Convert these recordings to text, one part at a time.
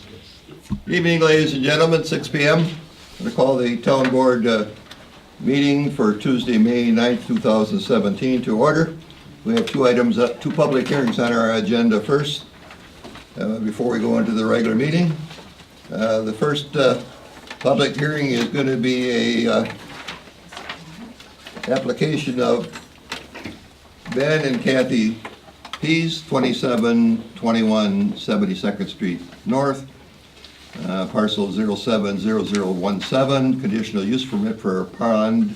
Good evening, ladies and gentlemen, 6 p.m. I'm going to call the town board meeting for Tuesday, May 9th, 2017 to order. We have two public hearings on our agenda first, before we go into the regular meeting. The first public hearing is going to be a application of Ben and Kathy Pease, 2721 72nd Street North, parcel 070017, conditional use permit for a pond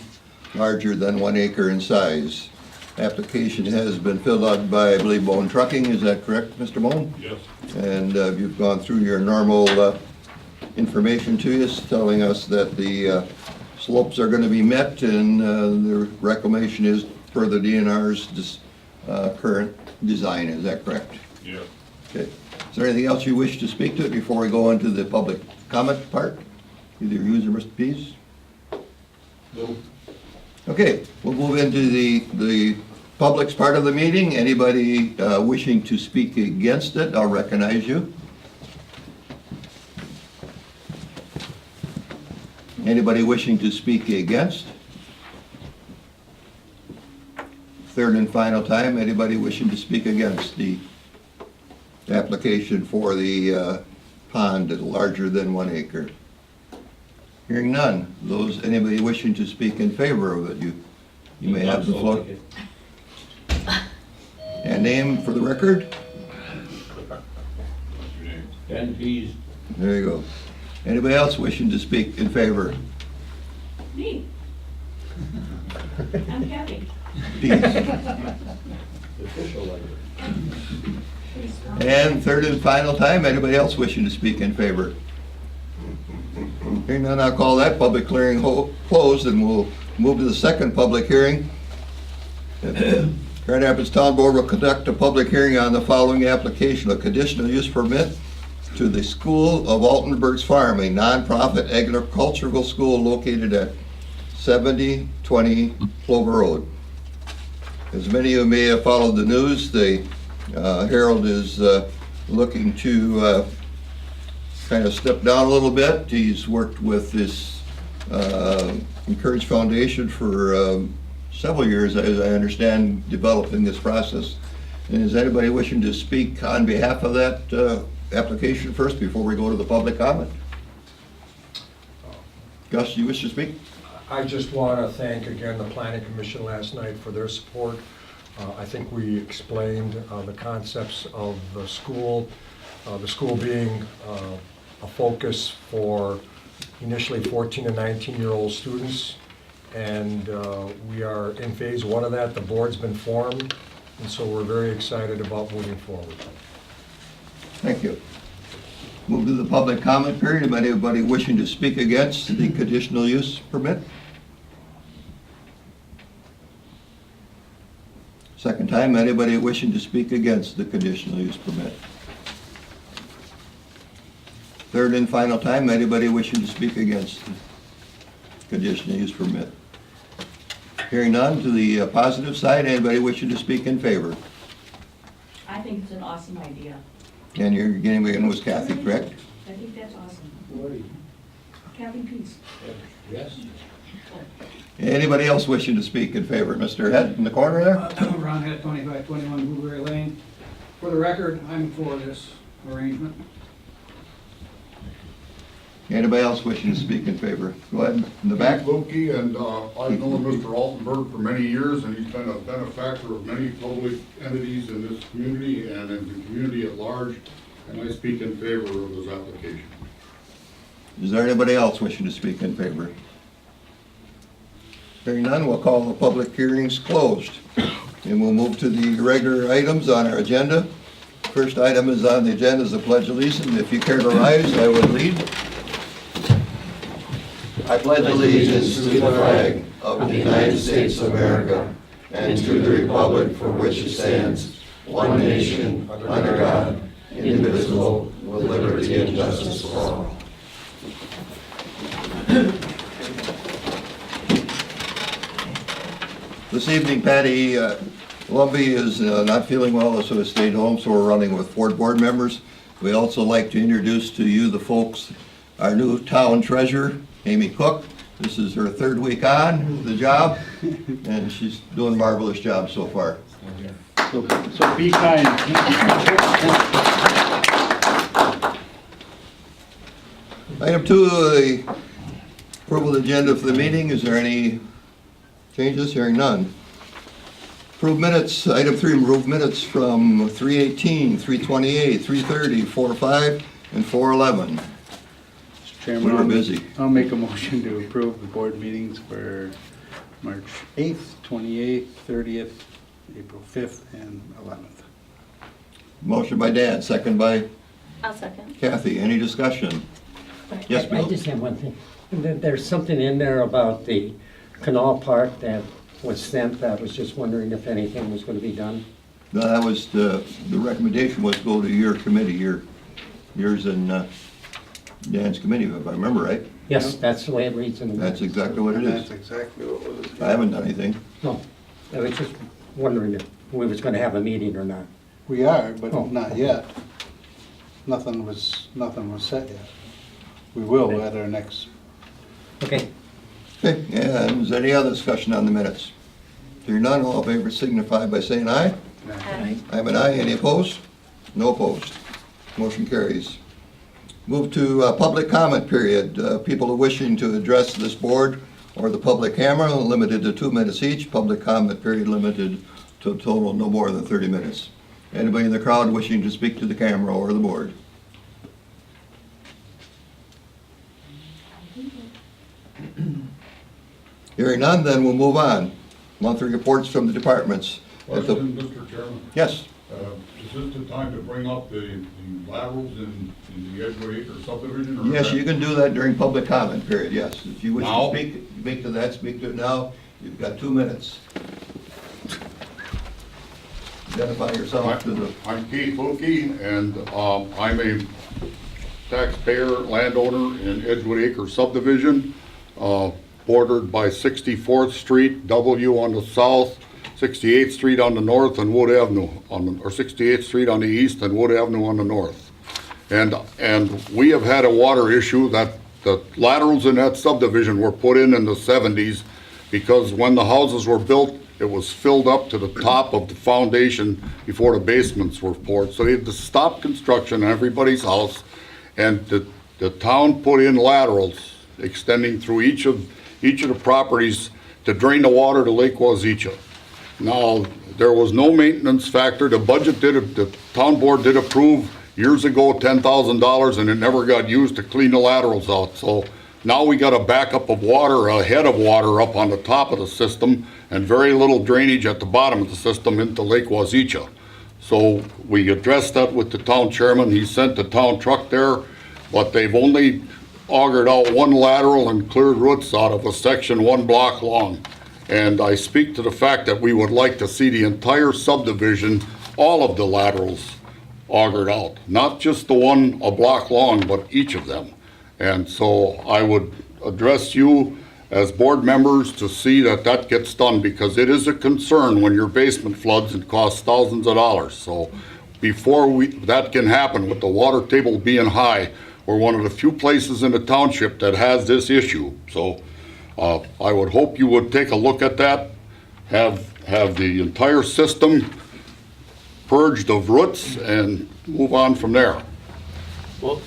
larger than 1 acre in size. Application has been filled out by, I believe, Bone Trucking. Is that correct, Mr. Bone? Yes. And you've gone through your normal information to us, telling us that the slopes are going to be met, and the reclamation is per the DNR's current design. Is that correct? Yes. Okay. Is there anything else you wish to speak to before we go into the public comment part? Either you or Mr. Pease? No. Okay, we'll move into the public's part of the meeting. Anybody wishing to speak against it, I'll recognize you. Anybody wishing to speak against? Third and final time, anybody wishing to speak against the application for the pond larger than 1 acre? Hearing none. Anybody wishing to speak in favor of it, you may have the floor. And name for the record? What's your name? Ben Pease. There you go. Anybody else wishing to speak in favor? Me. I'm Kathy. Peace. Official letter. And third and final time, anybody else wishing to speak in favor? Hearing none, I'll call that public hearing closed, and we'll move to the second public hearing. Grand Rapids Town Board will conduct a public hearing on the following application: a conditional use permit to the School of Altenburg's Farm, a nonprofit agricultural school located at 7020 Clover Road. As many of you may have followed the news, the Herald is looking to kind of step down a little bit. He's worked with this Encourage Foundation for several years, as I understand, developing this process. And is anybody wishing to speak on behalf of that application first before we go to the public comment? Gus, you wish to speak? I just want to thank again the Planning Commission last night for their support. I think we explained the concepts of the school being a focus for initially 14 and 19-year-old students, and we are in phase one of that. The board's been formed, and so we're very excited about moving forward. Thank you. Move to the public comment period. Anybody wishing to speak against the conditional use permit? Second time, anybody wishing to speak against the conditional use permit? Third and final time, anybody wishing to speak against the conditional use permit? Hearing none, to the positive side, anybody wishing to speak in favor? I think it's an awesome idea. And you're getting with Kathy, correct? I think that's awesome. Kathy Pease. Yes. Anybody else wishing to speak in favor? Mr. Head in the corner there? Ron Head, 2521 Blueberry Lane. For the record, I'm for this arrangement. Anybody else wishing to speak in favor? Go ahead, in the back. Loki, and I've known Mr. Altenberg for many years, and he's been a benefactor of many public entities in this community and in the community at large, and I speak in favor of his application. Is there anybody else wishing to speak in favor? Hearing none, we'll call the public hearings closed. And we'll move to the regular items on our agenda. First item is on the agenda is the Pledge of Allegiance. If you care to rise, I would lead. I pledge allegiance to the flag of the United States of America and to the republic for which it stands, one nation, under God, indivisible, with liberty and justice for all. This evening, Patty Lumbee is not feeling well, so has stayed home, so we're running with 4 board members. We also like to introduce to you the folks, our new town treasurer, Amy Cook. This is her third week on the job, and she's doing a marvelous job so far. So be kind. Item 2, the approval of the agenda for the meeting. Is there any changes? Hearing none. Approve minutes. Item 3, approve minutes from 3:18, 3:28, 3:30, 4:05, and 4:11. Mr. Chairman, We were busy. I'll make a motion to approve the board meetings for March 8th, 28th, 30th, April 5th, and 11th. Motion by Dan, second by I'll second. Kathy. Any discussion? Yes, I Bill? just have one thing. There's something in there about the canal park that was sent. I was just wondering if anything was going to be done. No, that was the recommendation was go to your committee, yours and Dan's committee, if I remember right. Yes, that's the way it reads in the That's minutes. exactly what it And that's is. exactly what was. I haven't done anything. No, I was just wondering if we was going to have a meeting or not. We are, but Oh. not yet. Nothing was set yet. We will at our next. Okay, Okay, and is there any other discussion on the minutes? Hearing none, all in favor signify by saying aye. Aye. I have an aye. Any opposed? No opposed. Motion carries. Move to public comment period. People wishing to address this board or the public camera, limited to 2 minutes each. Public comment period limited to a total no more than 30 minutes. Anybody in the crowd wishing to speak to the camera or the board? Hearing none, then we'll move on. Monthly reports from the departments. Question, Mr. Chairman. Yes, Is this the time to bring up the laterals in the Edgewood Acre subdivision? or yes, is that- you can do that during public comment period, yes. If you wish to Now? speak to that, speak to it now. You've got 2 minutes. Identify yourself to the, I'm Keith Lukey, and I'm a taxpayer landowner in Edgewood Acre subdivision, bordered by 64th Street, W on the south, 68th Street on the north, and Wood Avenue or 68th Street on the east and Wood Avenue on the north. And we have had a water issue that the laterals in that subdivision were put in the 70s because when the houses were built, it was filled up to the top of the foundation before the basements were poured. So they had to stop construction on everybody's house, and the town put in laterals extending through each of the properties to drain the water to Lake Wazeecha. Now, there was no maintenance factor. The town board did approve years ago $10,000, and it never got used to clean the laterals out. So now we got a backup of water, a head of water up on the top of the system, and very little drainage at the bottom of the system into Lake Wazeecha. So we addressed that with the town chairman. He sent the town truck there, but they've only augered out one lateral and cleared roots out of a section 1 block long. And I speak to the fact that we would like to see the entire subdivision, all of the laterals augered out, not just the one a block long, but each of them. And so I would address you as board members to see that that gets done, because it is a concern when your basement floods and costs thousands of dollars. So before that can happen, with the water table being high, we're one of the few places in the township that has this issue. So I would hope you would take a look at that, have the entire system purged of roots, and move on from there. Well,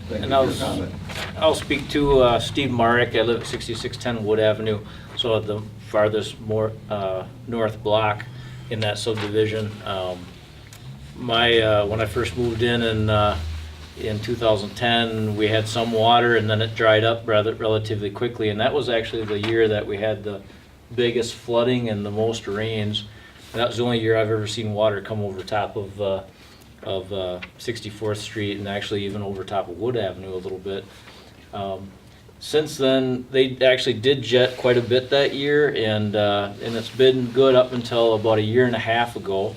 thank and you for your comment. I'll speak to Steve Marek. I live at 6610 Wood Avenue, so at the farthest north block in that subdivision. When I first moved in 2010, we had some water, and then it dried up relatively quickly, and that was actually the year that we had the biggest flooding and the most rains. And that was the only year I've ever seen water come over top of 64th Street, and actually even over top of Wood Avenue a little bit. Since then, they actually did jet quite a bit that year, and it's been good up until about a year and a half ago.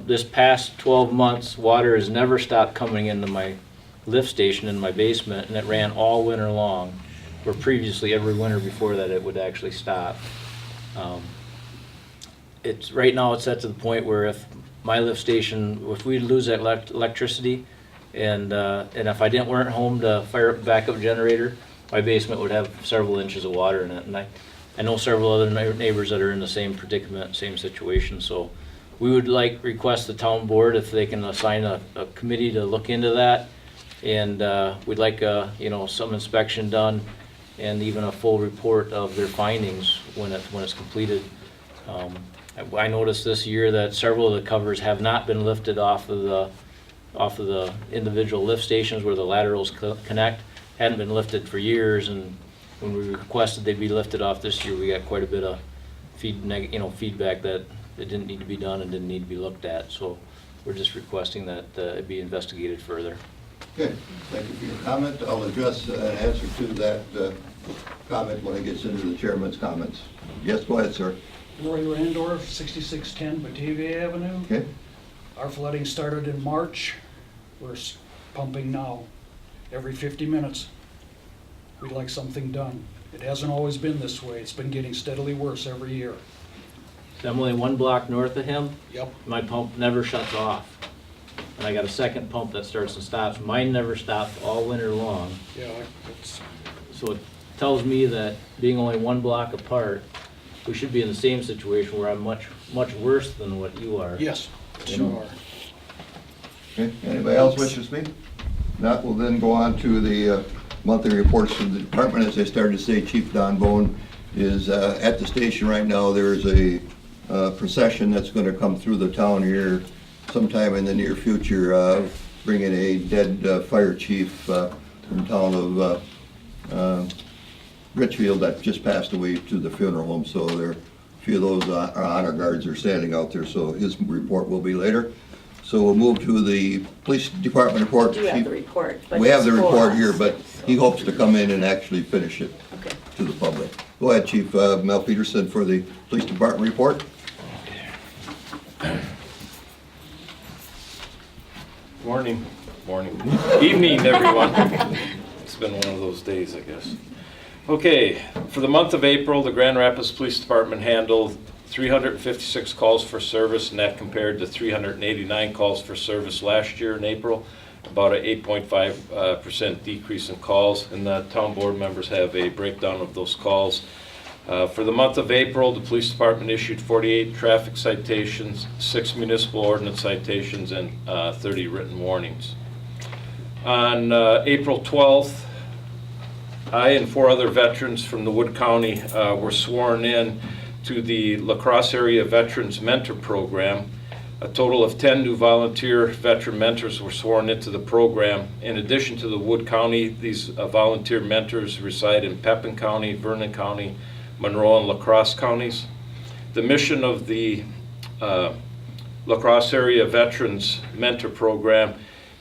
This past 12 months, water has never stopped coming into my lift station in my basement, and it ran all winter long, where previously every winter before that it would actually stop. Right now it's at to the point where if my lift station, if we lose that electricity, And if I weren't home to fire up a backup generator, my basement would have several inches of water in it. And I know several other neighbors that are in the same predicament, same situation. So we would request the town board if they can assign a committee to look into that. And we'd like some inspection done and even a full report of their findings when it's completed. I noticed this year that several of the covers have not been lifted off of the individual lift stations where the laterals connect. Hadn't been lifted for years, and when we requested they be lifted off this year, we got quite a bit of feedback that it didn't need to be done and didn't need to be looked at. So we're just requesting that it be investigated further. Okay, thank you for your comment. I'll address an answer to that comment when it gets into the chairman's comments. Yes, go ahead, sir. Roy Randorf, 6610 Batavia Avenue. Okay. Our flooding started in March. We're pumping now every 50 minutes. We'd like something done. It hasn't always been this way. It's been getting steadily worse every year. So I'm only one block north of him. Yep. My pump never shuts off. And I got a second pump that starts and stops. Mine never stopped all winter long. Yeah, it's, So it tells me that being only one block apart, we should be in the same situation where I'm much worse than what you are. yes, sure. Okay, anybody else wish to speak? Not, we'll then go on to the monthly reports from the department. As I started to say, Chief Don Bone is at the station right now. There's a procession that's going to come through the town here sometime in the near future, bringing a dead fire chief from town of Richfield that just passed away to the funeral home. So there, a few of those honor guards are standing out there, so his report will be later. So we'll move to the police department report. We do have the report, but We have it's the for report us, here, but he so- hopes to come in and actually finish it Okay. to the public. Go ahead, Chief Mel Peterson, for the police department report. Morning, evening, everyone. It's been one of those days, I guess. Okay, for the month of April, the Grand Rapids Police Department handled 356 calls for service, and that compared to 389 calls for service last year in April, about an 8.5% decrease in calls, and the town board members have a breakdown of those calls. For the month of April, the police department issued 48 traffic citations, 6 municipal ordinance citations, and 30 written warnings. On April 12th, I and 4 other veterans from the Wood County were sworn in to the La Crosse Area Veterans Mentor Program. A total of 10 new volunteer veteran mentors were sworn into the program. In addition to the Wood County, these volunteer mentors reside in Pepin County, Vernon County, Monroe, and La Crosse counties. The mission of the La Crosse Area Veterans Mentor Program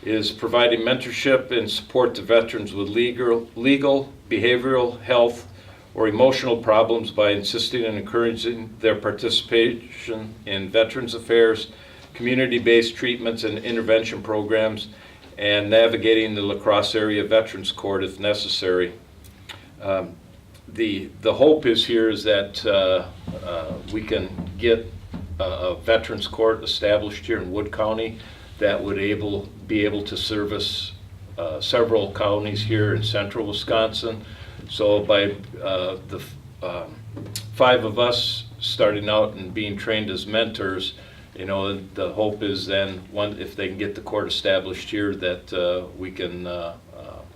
is providing mentorship and support to veterans with legal, behavioral, health, or emotional problems by insisting and encouraging their participation in veterans affairs, community-based treatments and intervention programs, and navigating the La Crosse Area Veterans Court if necessary. The hope is here is that we can get a veterans court established here in Wood County that would be able to service several counties here in central Wisconsin. So by the 5 of us starting out and being trained as mentors, the hope is then if they can get the court established here, that we can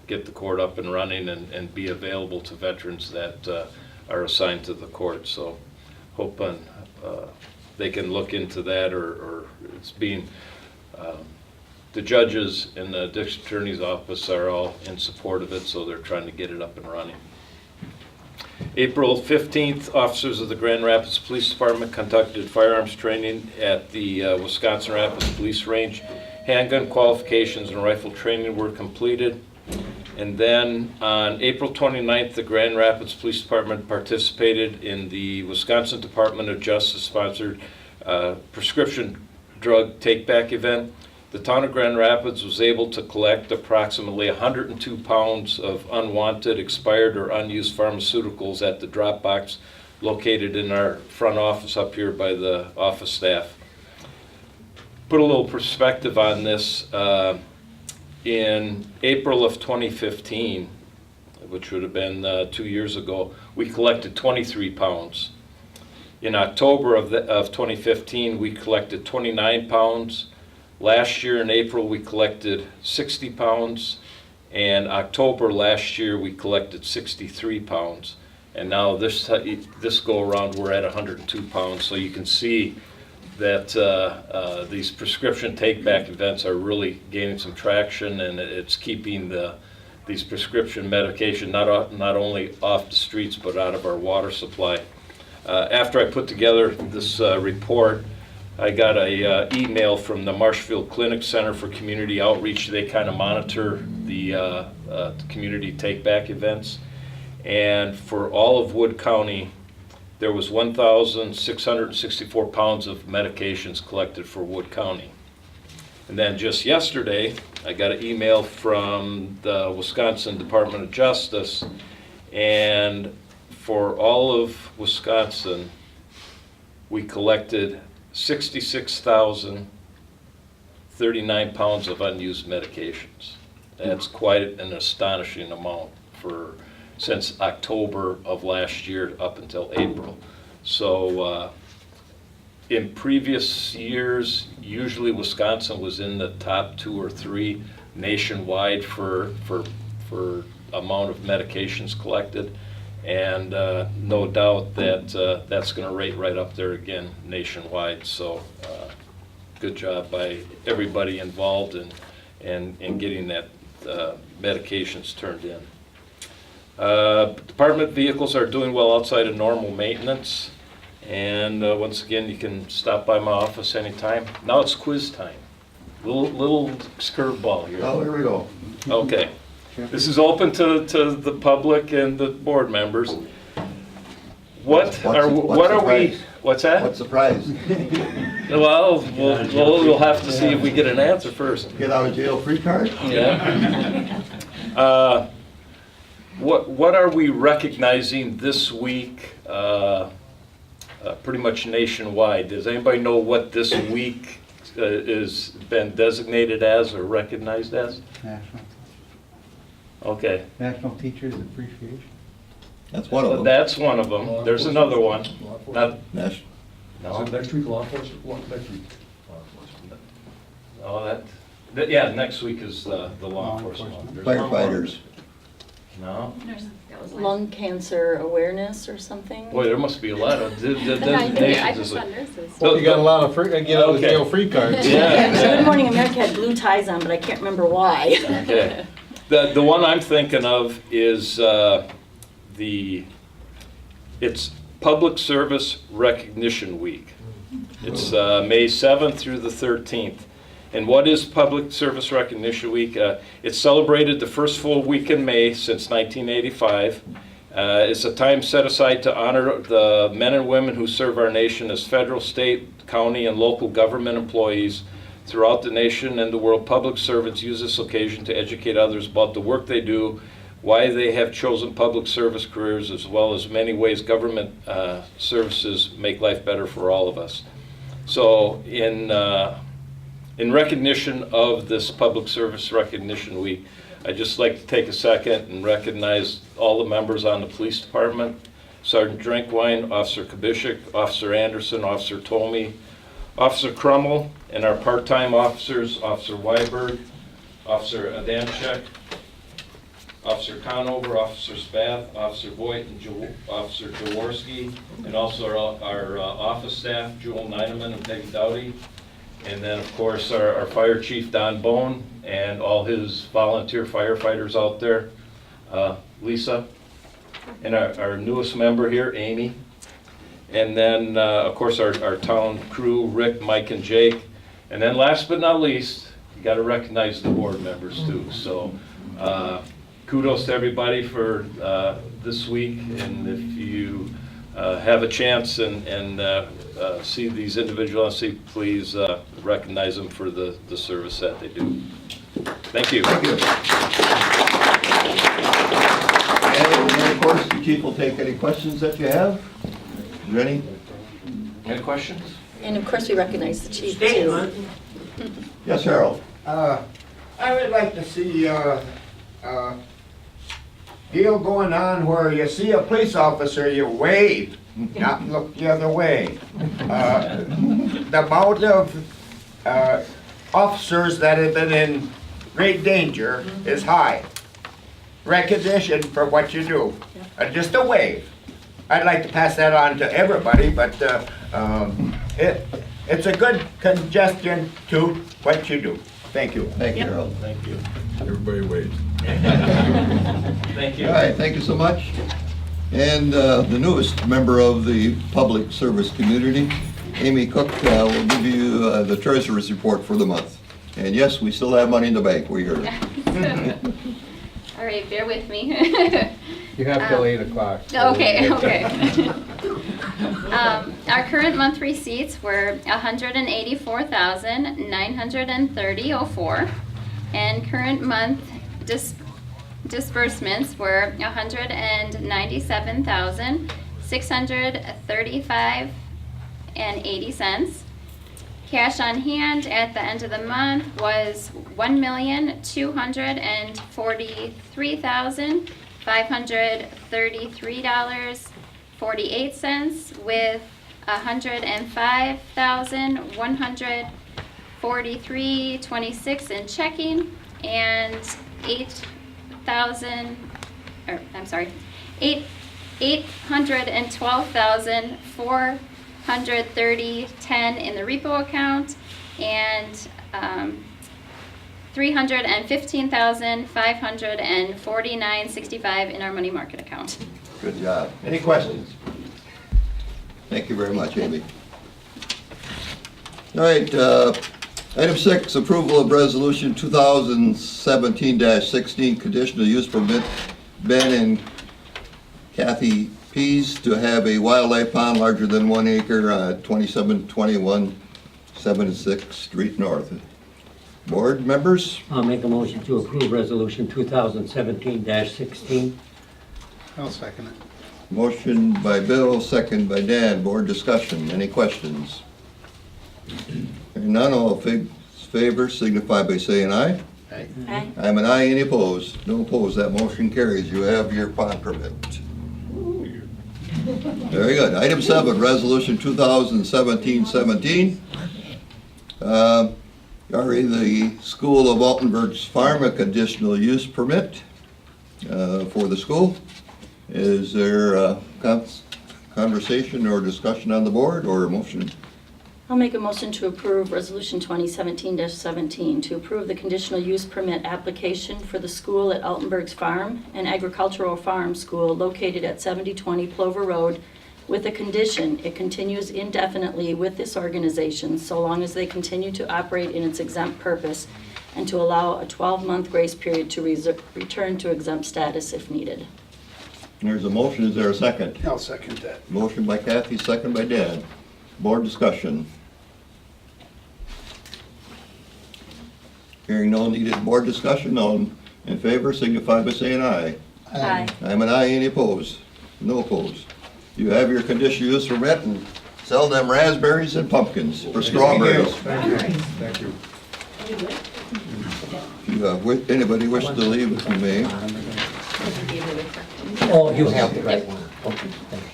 get the court up and running and be available to veterans that are assigned to the court. So hoping they can look into that, or it's being, the judges in the district attorney's office are all in support of it, so they're trying to get it up and running. April 15th, officers of the Grand Rapids Police Department conducted firearms training at the Wisconsin Rapids Police Range. Handgun qualifications and rifle training were completed. And then on April 29th, the Grand Rapids Police Department participated in the Wisconsin Department of Justice sponsored prescription drug take-back event. The town of Grand Rapids was able to collect approximately 102 pounds of unwanted, expired, or unused pharmaceuticals at the drop box located in our front office up here by the office staff. Put a little perspective on this. in April of 2015, which would have been 2 years ago, we collected 23 pounds. In October of 2015, we collected 29 pounds. Last year in April, we collected 60 pounds. And October last year, we collected 63 pounds. And now this go around, we're at 102 pounds. So you can see that these prescription take-back events are really gaining some traction, and it's keeping these prescription medication not only off the streets, but out of our water supply. After I put together this report, I got a email from the Marshfield Clinic Center for Community Outreach. They kind of monitor the community take-back events. And for all of Wood County, there was 1,664 pounds of medications collected for Wood County. And then just yesterday, I got an email from the Wisconsin Department of Justice, and for all of Wisconsin, we collected 66,039 pounds of unused medications. That's quite an astonishing amount since October of last year up until April. So in previous years, usually Wisconsin was in the top 2 or 3 nationwide for amount of medications collected. And no doubt that that's going to rate right up there again nationwide. So good job by everybody involved in getting that medications turned in. Department vehicles are doing well outside of normal maintenance. And once again, you can stop by my office anytime. Now it's quiz time. Little curveball here. Oh, here we go. Okay. This is open to the public and the board members. What's that? What's the prize? Well, we'll have to see if we get an answer first. Get out of jail free card? Yeah. What are we recognizing this week, pretty much nationwide? Does anybody know what this week is been designated as or recognized as? National. Okay. National Teachers Appreciation. That's one of them. That's one of them. There's another one. Law enforcement. Nash- No. Is it next week, law enforcement? Next week. Law enforcement. Oh, yeah, next week is the law enforcement one. There's one more. Firefighters. No? Lung cancer awareness or something? Boy, there must be a lot of I designations. just want nurses. Well, you got a lot of get out of jail free cards. Yeah. Good Morning America had blue ties on, but I can't remember why. Okay. The one I'm thinking of is it's Public Service Recognition Week. It's May 7th through the 13th. And what is Public Service Recognition Week? It's celebrated the first full week in May since 1985. It's a time set aside to honor the men and women who serve our nation as federal, state, county, and local government employees throughout the nation and the world. Public servants use this occasion to educate others about the work they do, why they have chosen public service careers, as well as many ways government services make life better for all of us. So in recognition of this Public Service Recognition Week, I'd just like to take a second and recognize all the members on the police department: Sergeant Drinkwine, Officer Kubishik, Officer Anderson, Officer Tomey, Officer Crummel, and our part-time officers, Officer Weiberg, Officer Adamczyk, Officer Conover, Officer Spath, Officer Voigt, and Officer Jaworski, and also our office staff, Jewel Neineman and Peggy Dowdy. And then, of course, our Fire Chief, Don Bone, and all his volunteer firefighters out there, Lisa, and our newest member here, Amy. And then, of course, our town crew, Rick, Mike, and Jake. And then last but not least, you got to recognize the board members too. So kudos to everybody for this week. And if you have a chance and see these individuals, please recognize them for the service that they do. Thank you. Thank you. And of course, the chief will take any questions that you have. Is there any? Any questions? And of course, we recognize the chief too. Yes, Harold. I I would like to see deal going on where you see a police officer, you wave, not look the other way. The amount of officers that have been in great danger is high. Recognition for what you do, just a wave. I'd like to pass that on to everybody, but it's a good congestion to what you do. Thank you. Thank you, Harold. Thank you. Everybody wait. Thank you. All right, thank you so much. And the newest member of the public service community, Amy Cook, will give you the treasurer's report for the month. And yes, we still have money in the bank, we heard it. All right, bear with me. You have till 8 o'clock. Okay, okay. Our current month receipts were $184,930.04, and current month disbursements were $197,635.80. Cash on hand at the end of the month was $1,243,533.48, with $105,143.26 in checking, and $812,430.10 in the repo account, and $315,549.65 in our money market account. Good job. Any questions? Thank you very much, Amy. All right, item 6, approval of resolution 2017-16, conditional use permit, Ben and Kathy Pease to have a wildlife pond larger than 1 acre on 2721 76th Street North. Board members? I'll make a motion to approve resolution 2017-16. I'll second it. Motion by Bill, second by Dan. Board discussion. Any questions? Hearing none, all in favor signify by saying aye. Aye. Aye. I'm an aye. Any opposed? No opposed. That motion carries. You have your pond permit. Very good. Item 7, resolution 2017-17. Regarding the School of Altenburg's Farm, a conditional use permit for the school. Is there a conversation or discussion on the board, or a motion? I'll make a motion to approve Resolution 2017-17 to approve the conditional use permit application for the school at Altenburg's Farm, an agricultural farm school located at 7020 Plover Road, with a condition it continues indefinitely with this organization so long as they continue to operate in its exempt purpose, and to allow a 12-month grace period to return to exempt status if needed. There's a motion. Is there a second? I'll second that. Motion by Kathy, second by Dan. Board discussion. Hearing no needed board discussion, all in favor signify by saying aye. Aye. I'm an aye. Any opposed? No opposed. You have your conditional use permit, and sell them raspberries and pumpkins, or strawberries. Thank you. Thank you. If anybody wishes to leave, you may. Oh, you have the right one. Okay, thank you.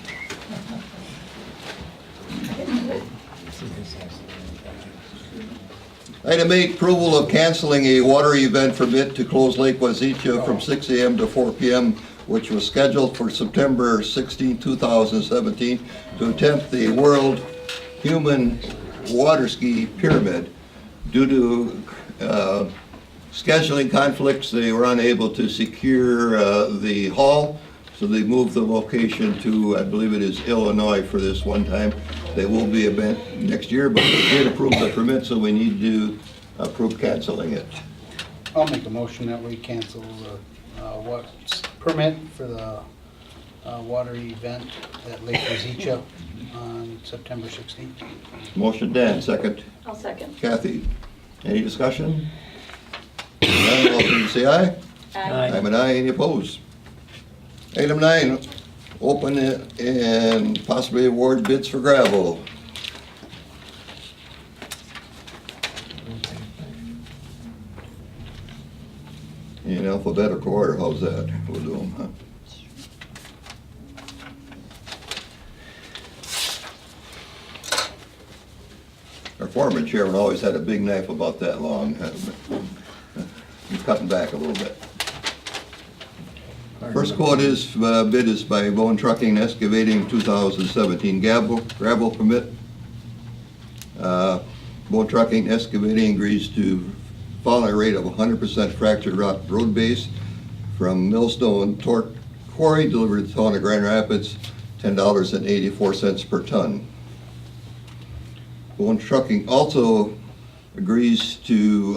Item 8, approval of canceling a water event permit to close Lake Wazeecha from 6 a.m. to 4 p.m., which was scheduled for September 16, 2017, to attempt the World Human Water Ski Pyramid. Due to scheduling conflicts, they were unable to secure the hall, so they moved the location to, I believe it is Illinois for this one time. They will be event next year, but they did approve the permit, so we need to approve canceling it. I'll make a motion that we cancel the permit for the water event at Lake Wazeecha on September 16th. Motion Dan, second. I'll second. Kathy, any discussion? None, all in favor say aye. Aye. I'm an aye. Any opposed? Item 9, open it and possibly award bids for gravel. In alphabetical order, how's that? We'll do them, huh? Our former chairman always had a big knife about that long. He's cutting back a little bit. First quote is, bid is by Bone Trucking and Excavating, 2017 gravel permit. Bone Trucking and Excavating agrees to following rate of 100% fractured rock road base from Millstone Torque Quarry delivered to the town of Grand Rapids, $10.84 per ton. Bone Trucking also agrees to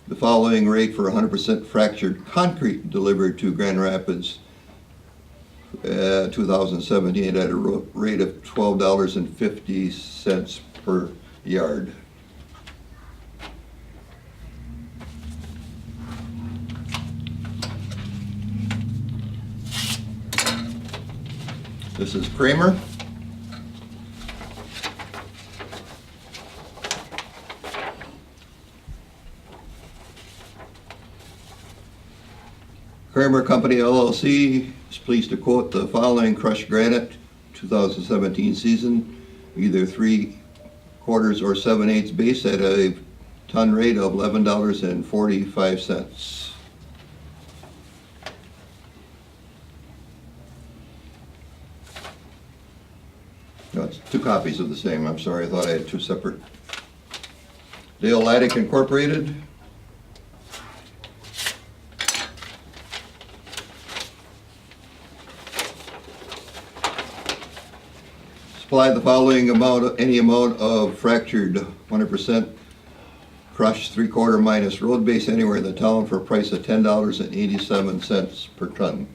the following rate for 100% fractured concrete delivered to Grand Rapids, 2017 at a rate of $12.50 per yard. This is Kramer. Kramer Company LLC is pleased to quote the following crushed granite 2017 season, either 3/4 or 7/8 base at a ton rate of $11.45. No, it's 2 copies of the same. I'm sorry, I thought I had 2 separate. Dale Laddick Incorporated. Supply the following amount, any amount of fractured 100% crushed 3/4 minus road base anywhere in the town for a price of $10.87 per ton.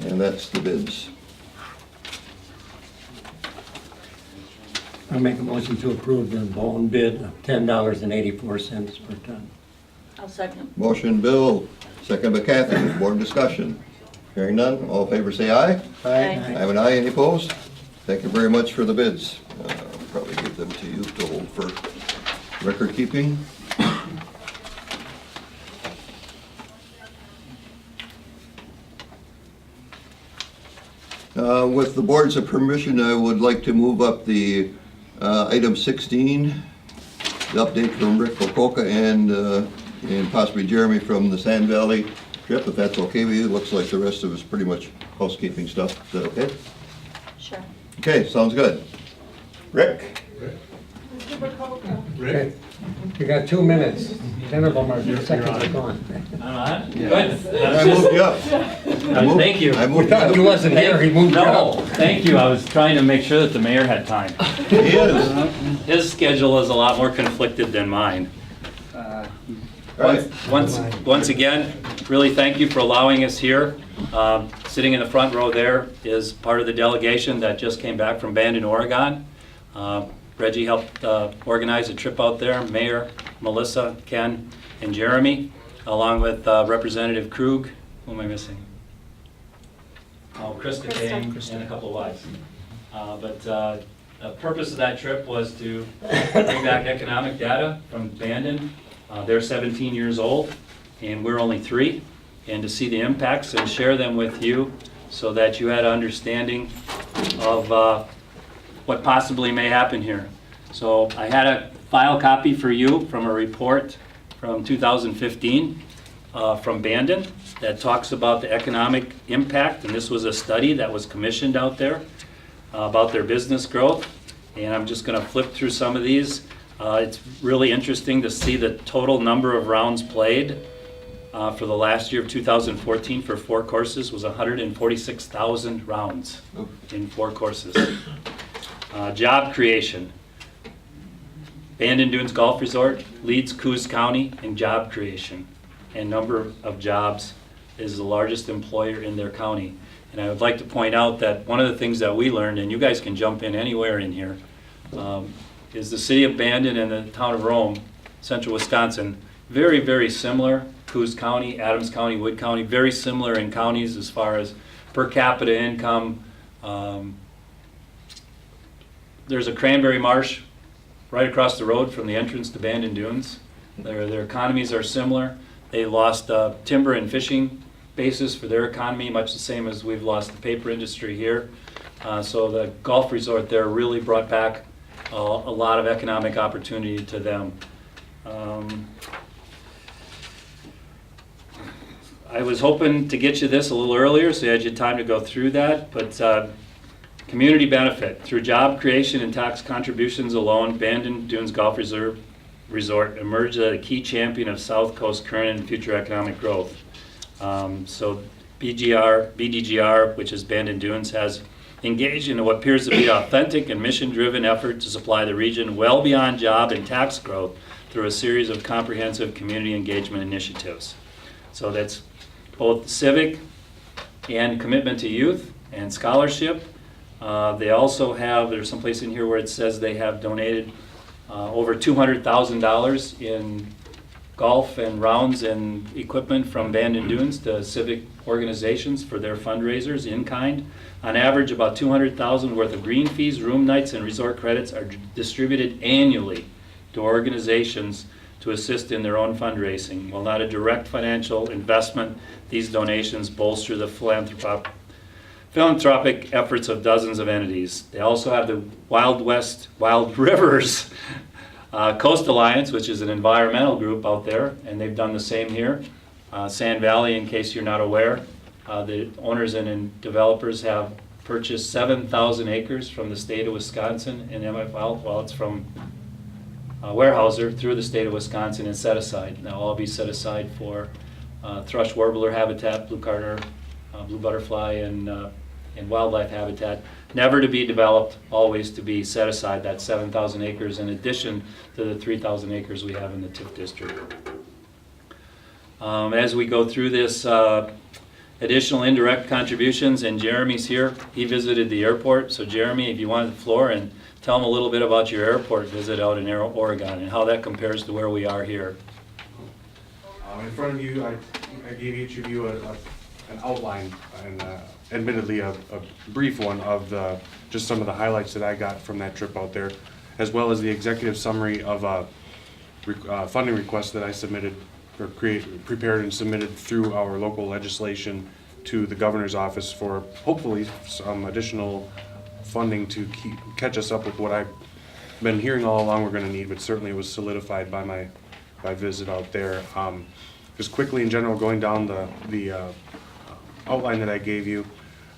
And that's the bids. I'll make a motion to approve the Bone bid of $10.84 per ton. I'll second. Motion Bill, second by Kathy. Board discussion. Hearing none, all in favor say aye. Aye. I have an aye, any opposed? Thank you very much for the bids. I'll probably give them to you to hold for record keeping. With the board's permission, I would like to move up the item 16, the update from Rick Kokoka and possibly Jeremy from the Sand Valley trip, if that's okay with you. Looks like the rest of it's pretty much housekeeping stuff. Is that okay? Sure. Okay, sounds good. Rick? Okay. You got 2 minutes. 10 of them are seconds are gone. Good. I moved you up. Thank you. I We moved thought he you up. wasn't here, he moved No, up. thank you. I was trying to make sure that the mayor had time. He is. His schedule is a lot more conflicted than mine. Right. Once again, really thank you for allowing us here. Sitting in the front row there is part of the delegation that just came back from Bandon, Oregon. Reggie helped organize a trip out there, Mayor, Melissa, Ken, and Jeremy, along with Representative Krug. Who am I missing? Oh, Krista came, and a couple of wives. But the purpose of that trip was to bring back economic data from Bandon. They're 17 years old, and we're only 3, and to see the impacts and share them with you so that you had an understanding of what possibly may happen here. So I had a file copy for you from a report from 2015 from Bandon that talks about the economic impact, and this was a study that was commissioned out there about their business growth. And I'm just going to flip through some of these. It's really interesting to see the total number of rounds played for the last year of 2014 for 4 courses was 146,000 rounds in 4 courses. Job creation. Bandon Dunes Golf Resort leads Coos County in job creation, and number of jobs is the largest employer in their county. And I would like to point out that one of the things that we learned, and you guys can jump in anywhere in here, is the city of Bandon and the town of Rome, central Wisconsin, very, very similar. Coos County, Adams County, Wood County, very similar in counties as far as per capita income. There's a cranberry marsh right across the road from the entrance to Bandon Dunes. Their economies are similar. They lost timber and fishing basis for their economy, much the same as we've lost the paper industry here. So the golf resort there really brought back a lot of economic opportunity to them. I was hoping to get you this a little earlier so you had your time to go through that, but community benefit. Through job creation and tax contributions alone, Bandon Dunes Golf Resort emerged as a key champion of South Coast current and future economic growth. So BDGR, which is Bandon Dunes, has engaged in what appears to be an authentic and mission-driven effort to supply the region well beyond job and tax growth through a series of comprehensive community engagement initiatives. So that's both civic and commitment to youth and scholarship. They also have, there's some place in here where it says they have donated over $200,000 in golf and rounds and equipment from Bandon Dunes to civic organizations for their fundraisers in kind. On average, about $200,000 worth of green fees, room nights, and resort credits are distributed annually to organizations to assist in their own fundraising. While not a direct financial investment, these donations bolster the philanthropic efforts of dozens of entities. They also have the Wild Rivers Coast Alliance, which is an environmental group out there, and they've done the same here. Sand Valley, in case you're not aware, the owners and developers have purchased 7,000 acres from the state of Wisconsin, and well, it's from Weyerhaeuser through the state of Wisconsin and set aside. Now all be set aside for thrush warbler habitat, blue carter, blue butterfly, and wildlife habitat. Never to be developed, always to be set aside, that 7,000 acres in addition to the 3,000 acres we have in the TIF district. As we go through this, additional indirect contributions, and Jeremy's here. He visited the airport. So Jeremy, if you wanted the floor, and tell them a little bit about your airport visit out in Oregon and how that compares to where we are here. In front of you, I gave each of you an outline, and admittedly a brief one of just some of the highlights that I got from that trip out there, as well as the executive summary of a funding request that I submitted or prepared and submitted through our local legislation to the governor's office for hopefully some additional funding to catch us up with what I've been hearing all along we're going to need, but certainly it was solidified by my visit out there. Just quickly in general, going down the outline that I gave you,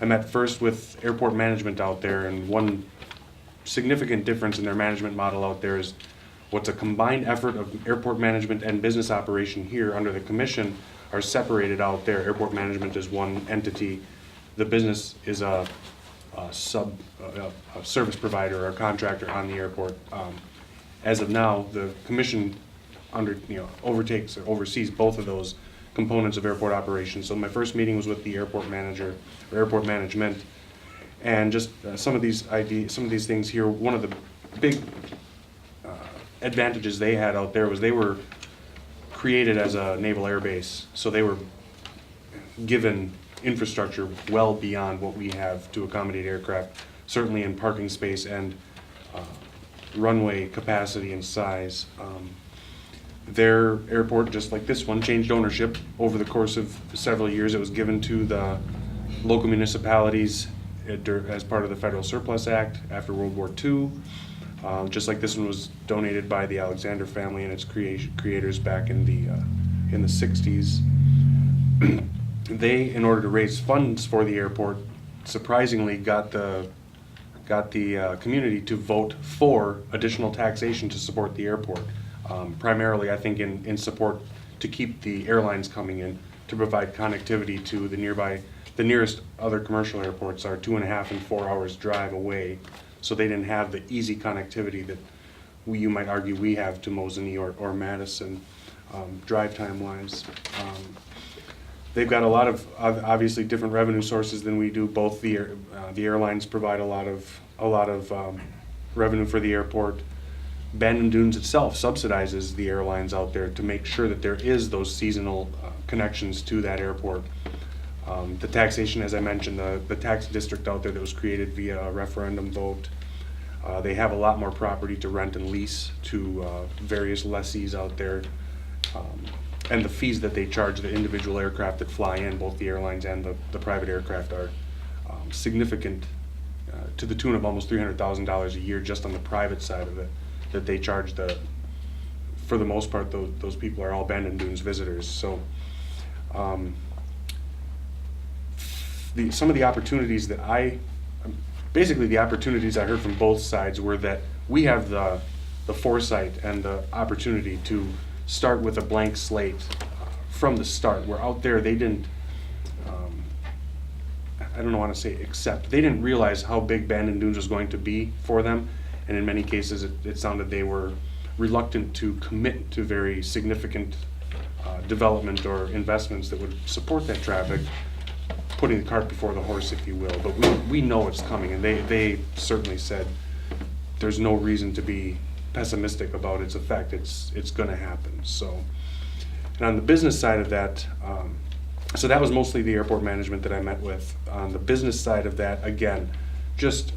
I met first with airport management out there, and one significant difference in their management model out there is what's a combined effort of airport management and business operation here under the commission are separated out there. Airport management is one entity. The business is a service provider or a contractor on the airport. As of now, the commission overtakes or oversees both of those components of airport operations. So my first meeting was with the airport manager or airport management, and just some of these things here. One of the big advantages they had out there was they were created as a naval air base, so they were given infrastructure well beyond what we have to accommodate aircraft, certainly in parking space and runway capacity and size. Their airport, just like this one, changed ownership over the course of several years. It was given to the local municipalities as part of the Federal Surplus Act after World War II. Just like this one was donated by the Alexander family and its creators back in the 60s. They, in order to raise funds for the airport, surprisingly got the community to vote for additional taxation to support the airport. Primarily, I think, in support to keep the airlines coming in to provide connectivity to the nearest other commercial airports are 2.5 and 4 hours drive away. So they didn't have the easy connectivity that you might argue we have to Mosinee or Madison, drive time wise. They've got a lot of obviously different revenue sources than we do. Both the airlines provide a lot of revenue for the airport. Bandon Dunes itself subsidizes the airlines out there to make sure that there is those seasonal connections to that airport. The taxation, as I mentioned, the tax district out there that was created via a referendum vote, they have a lot more property to rent and lease to various lessees out there and the fees that they charge the individual aircraft that fly in, both the airlines and the private aircraft, are significant, to the tune of almost $300,000 a year just on the private side of it, that they charge for the most part, those people are all Bandon Dunes visitors. So some of the opportunities that basically the opportunities I heard from both sides were that we have the foresight and the opportunity to start with a blank slate from the start. Where out there they didn't, I don't want to say accept, they didn't realize how big Bandon Dunes was going to be for them, and in many cases it sounded they were reluctant to commit to very significant development or investments that would support that traffic, putting the cart before the horse, if you will. But we know it's coming, and they certainly said there's no reason to be pessimistic about its effect. It's going to happen. So, and on the business side of that, so that was mostly the airport management that I met with. On the business side of that, again, just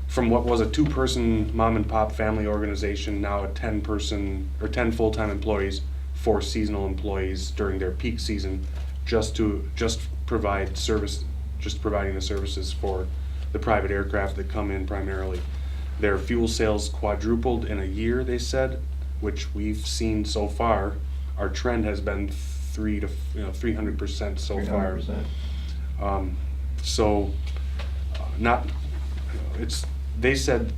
from what was a 2-person mom and pop family organization, now a 10-person or 10 full-time employees, 4 seasonal employees during their peak season, just provide service, just providing the services for the private aircraft that come in primarily. Their fuel sales quadrupled in a year, they said, which we've seen so far. Our trend has been 300% so 300%. far. Not, they said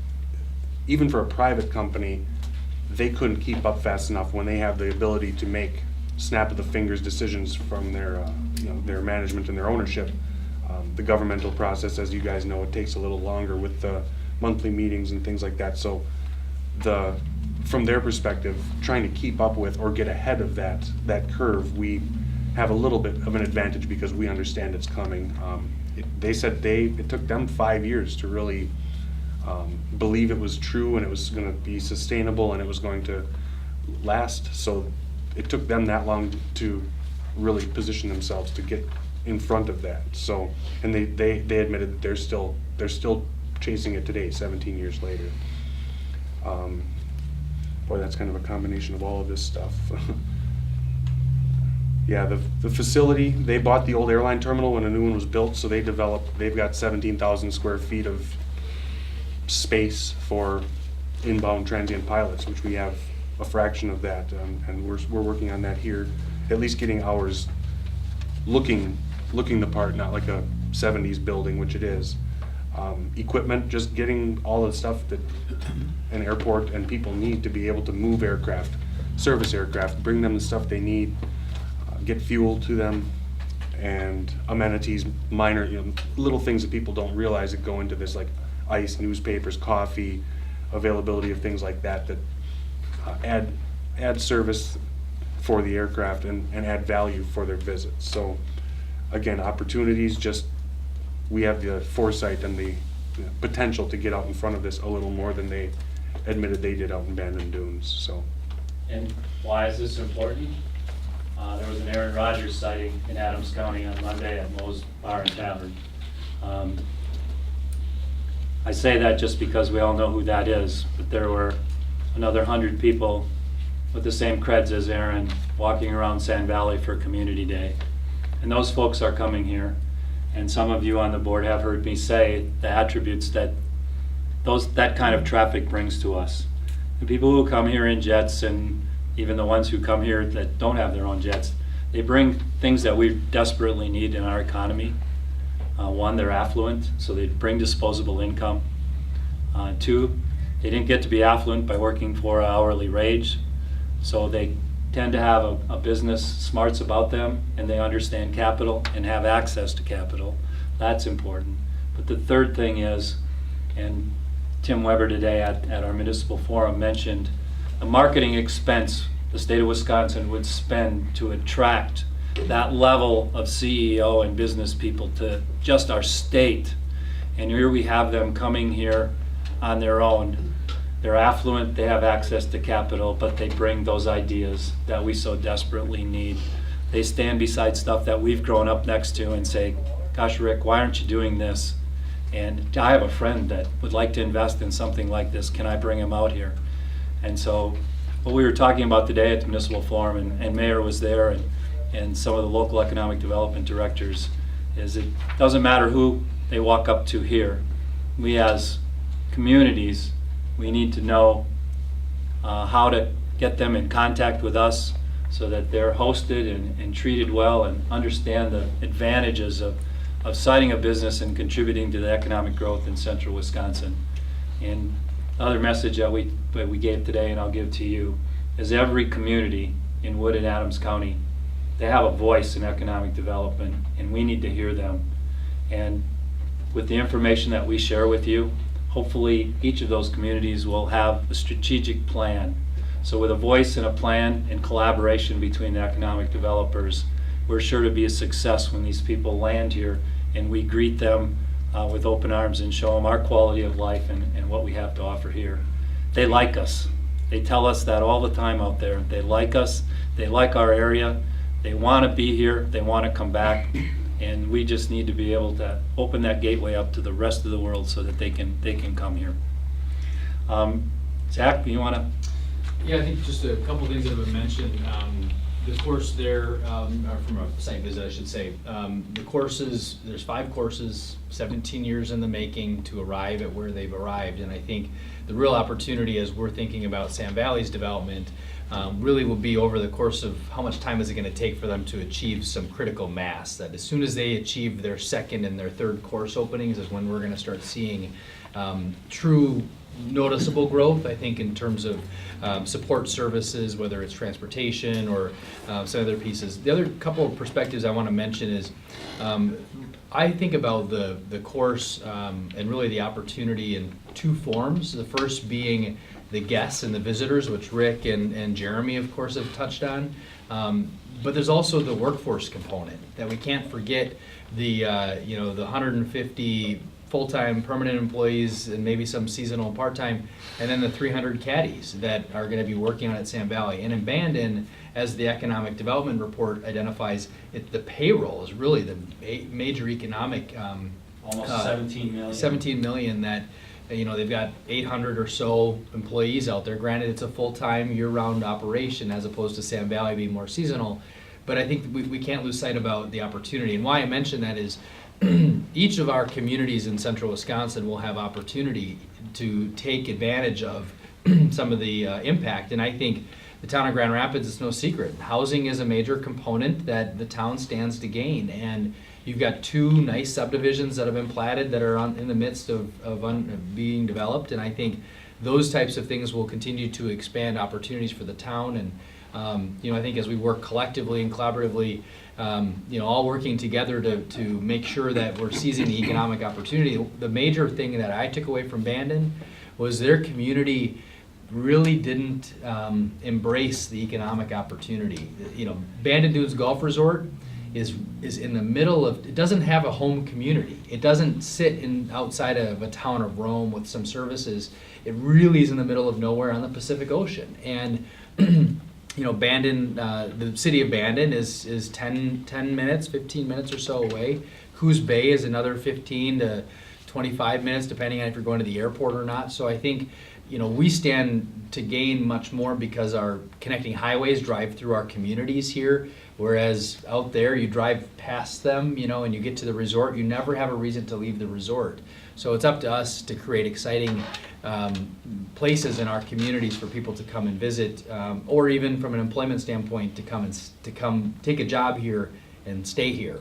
even for a private company, they couldn't keep up fast enough when they have the ability to make snap of the fingers decisions from their management and their ownership. The governmental process, as you guys know, it takes a little longer with the monthly meetings and things like that. So from their perspective, trying to keep up with or get ahead of that curve, we have a little bit of an advantage because we understand it's coming. They said it took them 5 years to really believe it was true and it was going to be sustainable and it was going to last. So it took them that long to really position themselves to get in front of that. So, and they admitted that they're still chasing it today, 17 years later. Boy, that's kind of a combination of all of this stuff. Yeah, the facility, they bought the old airline terminal when a new one was built, so they've got 17,000 square feet of space for inbound transient pilots, which we have a fraction of that, and we're working on that here, at least getting ours looking the part, not like a 70s building, which it is. Equipment, just getting all the stuff that an airport and people need to be able to move aircraft, service aircraft, bring them the stuff they need, get fuel to them, and amenities, minor, little things that people don't realize that go into this, like ice, newspapers, coffee, availability of things like that add service for the aircraft and add value for their visits. So again, opportunities, just we have the foresight and the potential to get out in front of this a little more than they admitted they did out in Bandon Dunes. So, And why is this important? There was an Aaron Rodgers sighting in Adams County on Monday at Moe's Bar and Tavern. I say that just because we all know who that is, but there were another 100 people with the same creds as Aaron walking around Sand Valley for Community Day. And those folks are coming here. And some of you on the board have heard me say the attributes that kind of traffic brings to us. The people who come here in jets, and even the ones who come here that don't have their own jets, they bring things that we desperately need in our economy. One, they're affluent, so they bring disposable income. Two, they didn't get to be affluent by working for an hourly wage, so they tend to have a business smarts about them, and they understand capital and have access to capital. That's important. But the third thing is, and Tim Weber today at our municipal forum mentioned, the marketing expense the state of Wisconsin would spend to attract that level of CEO and business people to just our state. And here we have them coming here on their own. They're affluent, they have access to capital, but they bring those ideas that we so desperately need. They stand beside stuff that we've grown up next to and say, gosh, Rick, why aren't you doing this? And I have a friend that would like to invest in something like this. Can I bring him out here? And so what we were talking about today at the municipal forum, and Mayor was there, and some of the local economic development directors, is it doesn't matter who they walk up to here. We as communities, we need to know how to get them in contact with us so that they're hosted and treated well and understand the advantages of citing a business and contributing to the economic growth in central Wisconsin. And other message that we gave today, and I'll give to you, is every community in Wood and Adams County, they have a voice in economic development, and we need to hear them. And with the information that we share with you, hopefully each of those communities will have a strategic plan. So with a voice and a plan and collaboration between the economic developers, we're sure to be a success when these people land here and we greet them with open arms and show them our quality of life and what we have to offer here. They like us. They tell us that all the time out there. They like us. They like our area. They want to be here. They want to come back. And we just need to be able to open that gateway up to the rest of the world so that they can come here. Zach, you want to? Yeah, I think just a couple things that have been mentioned. The course there, or from a site visit, I should say, the courses, there's 5 courses, 17 years in the making to arrive at where they've arrived. And I think the real opportunity as we're thinking about Sam Valley's development really will be over the course of how much time is it going to take for them to achieve some critical mass. That as soon as they achieve their second and their third course openings is when we're going to start seeing true noticeable growth, I think, in terms of support services, whether it's transportation or some other pieces. The other couple of perspectives I want to mention is I think about the course and really the opportunity in 2 forms. The first being the guests and the visitors, which Rick and Jeremy, of course, have touched on. But there's also the workforce component that we can't forget. The 150 full-time permanent employees and maybe some seasonal and part-time, and then the 300 caddies that are going to be working on at Sam Valley. And in Bandon, as the economic development report identifies, the payroll is really the major economic Almost 17 million. 17 million that they've got 800 or so employees out there. Granted, it's a full-time year-round operation as opposed to Sam Valley being more seasonal, but I think we can't lose sight about the opportunity. And why I mention that is each of our communities in central Wisconsin will have opportunity to take advantage of some of the impact. And I think the town of Grand Rapids, it's no secret, housing is a major component that the town stands to gain. And you've got 2 nice subdivisions that have been platted that are in the midst of being developed. And I think those types of things will continue to expand opportunities for the town. And I think as we work collectively and collaboratively, all working together to make sure that we're seizing the economic opportunity. The major thing that I took away from Bandon was their community really didn't embrace the economic opportunity. Bandon Dunes Golf Resort is in the middle of, it doesn't have a home community. It doesn't sit outside of a town of Rome with some services. It really is in the middle of nowhere on the Pacific Ocean. And Bandon, the city of Bandon is 10 minutes, 15 minutes or so away. Coos Bay is another 15 to 25 minutes, depending on if you're going to the airport or not. So I think, we stand to gain much more because our connecting highways drive through our communities here, whereas out there you drive past them, and you get to the resort, you never have a reason to leave the resort. So it's up to us to create exciting places in our communities for people to come and visit, or even from an employment standpoint to come take a job here and stay here.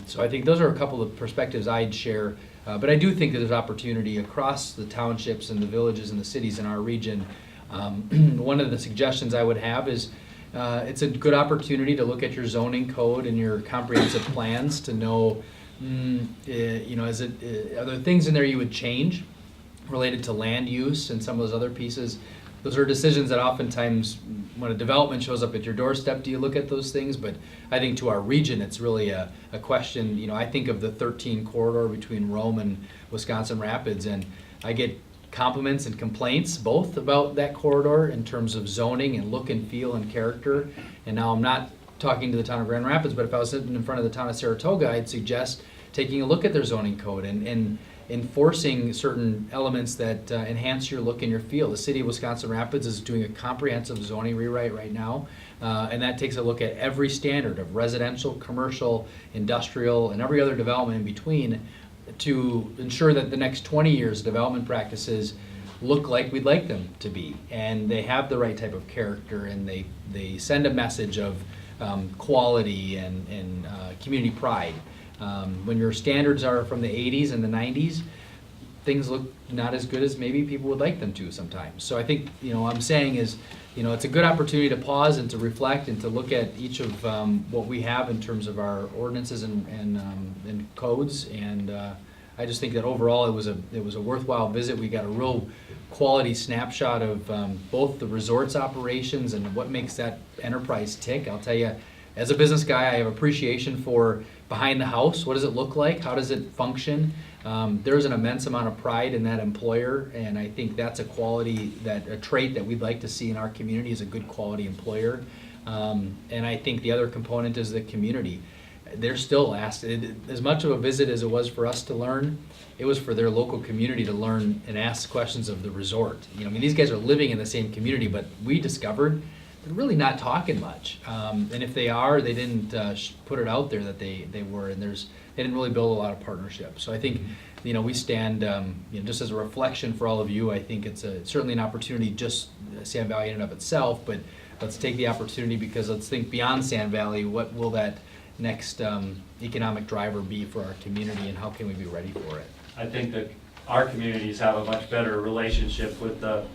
So I think those are a couple of perspectives I'd share. But I do think that there's opportunity across the townships and the villages and the cities in our region. One of the suggestions I would have is it's a good opportunity to look at your zoning code and your comprehensive plans to know, are there things in there you would change related to land use and some of those other pieces? Those are decisions that oftentimes, when a development shows up at your doorstep, do you look at those things? But I think to our region, it's really a question. I think of the 13 corridor between Rome and Wisconsin Rapids, and I get compliments and complaints both about that corridor in terms of zoning and look and feel and character. And now I'm not talking to the town of Grand Rapids, but if I was sitting in front of the town of Saratoga, I'd suggest taking a look at their zoning code and enforcing certain elements that enhance your look and your feel. The city of Wisconsin Rapids is doing a comprehensive zoning rewrite right now, and that takes a look at every standard of residential, commercial, industrial, and every other development in between to ensure that the next 20 years development practices look like we'd like them to be, and they have the right type of character, and they send a message of quality and community pride. When your standards are from the 80s and the 90s, things look not as good as maybe people would like them to sometimes. So I think, what I'm saying is, it's a good opportunity to pause and to reflect and to look at each of what we have in terms of our ordinances and codes. And I just think that overall it was a worthwhile visit. We got a real quality snapshot of both the resort's operations and what makes that enterprise tick. I'll tell you, as a business guy, I have appreciation for behind the house. What does it look like? How does it function? There's an immense amount of pride in that employer, and I think that's a trait that we'd like to see in our community, is a good quality employer. And I think the other component is the community. They're still asked, as much of a visit as it was for us to learn, it was for their local community to learn and ask questions of the resort. These guys are living in the same community, but we discovered they're really not talking much. And if they are, they didn't put it out there that they were, and they didn't really build a lot of partnerships. So I think, we stand, just as a reflection for all of you. I think it's certainly an opportunity, just Sand Valley in and of itself, but let's take the opportunity, because let's think beyond Sand Valley. What will that next economic driver be for our community, and how can we be ready for it? I think that our communities have a much better relationship with the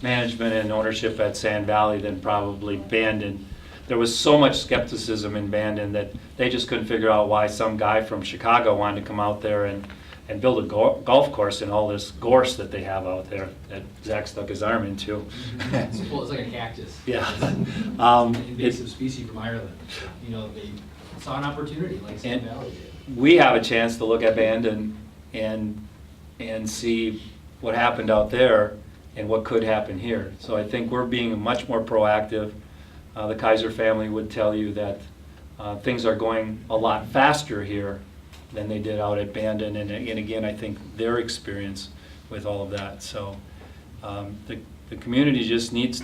management and ownership at Sand Valley than probably Bandon. There was so much skepticism in Bandon that they just couldn't figure out why some guy from Chicago wanted to come out there and build a golf course in all this gorse that they have out there that Zach stuck his arm into. It's like a cactus. Yeah. It's an invasive species from Ireland. They saw an opportunity like Sand Valley did. We have a chance to look at Bandon and see what happened out there and what could happen here. So I think we're being much more proactive. The Kaiser family would tell you that things are going a lot faster here than they did out at Bandon, and again, I think their experience with all of that. So the community just needs,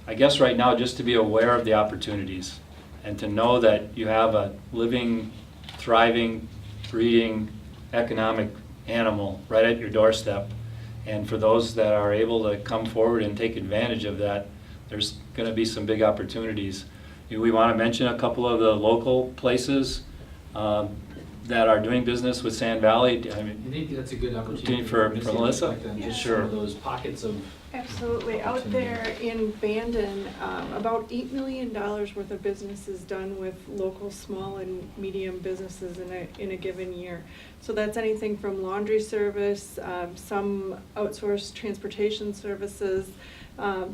I guess right now, just to be aware of the opportunities and to know that you have a living, thriving, breeding, economic animal right at your doorstep. And for those that are able to come forward and take advantage of that, there's going to be some big opportunities. We want to mention a couple of the local places that are doing business with Sand Valley. I think that's a good opportunity for Melissa. Just sure. Those pockets of Absolutely. Out there in Bandon, about $8 million worth of business is done with local small and medium businesses in a given year. So that's anything from laundry service, some outsourced transportation services,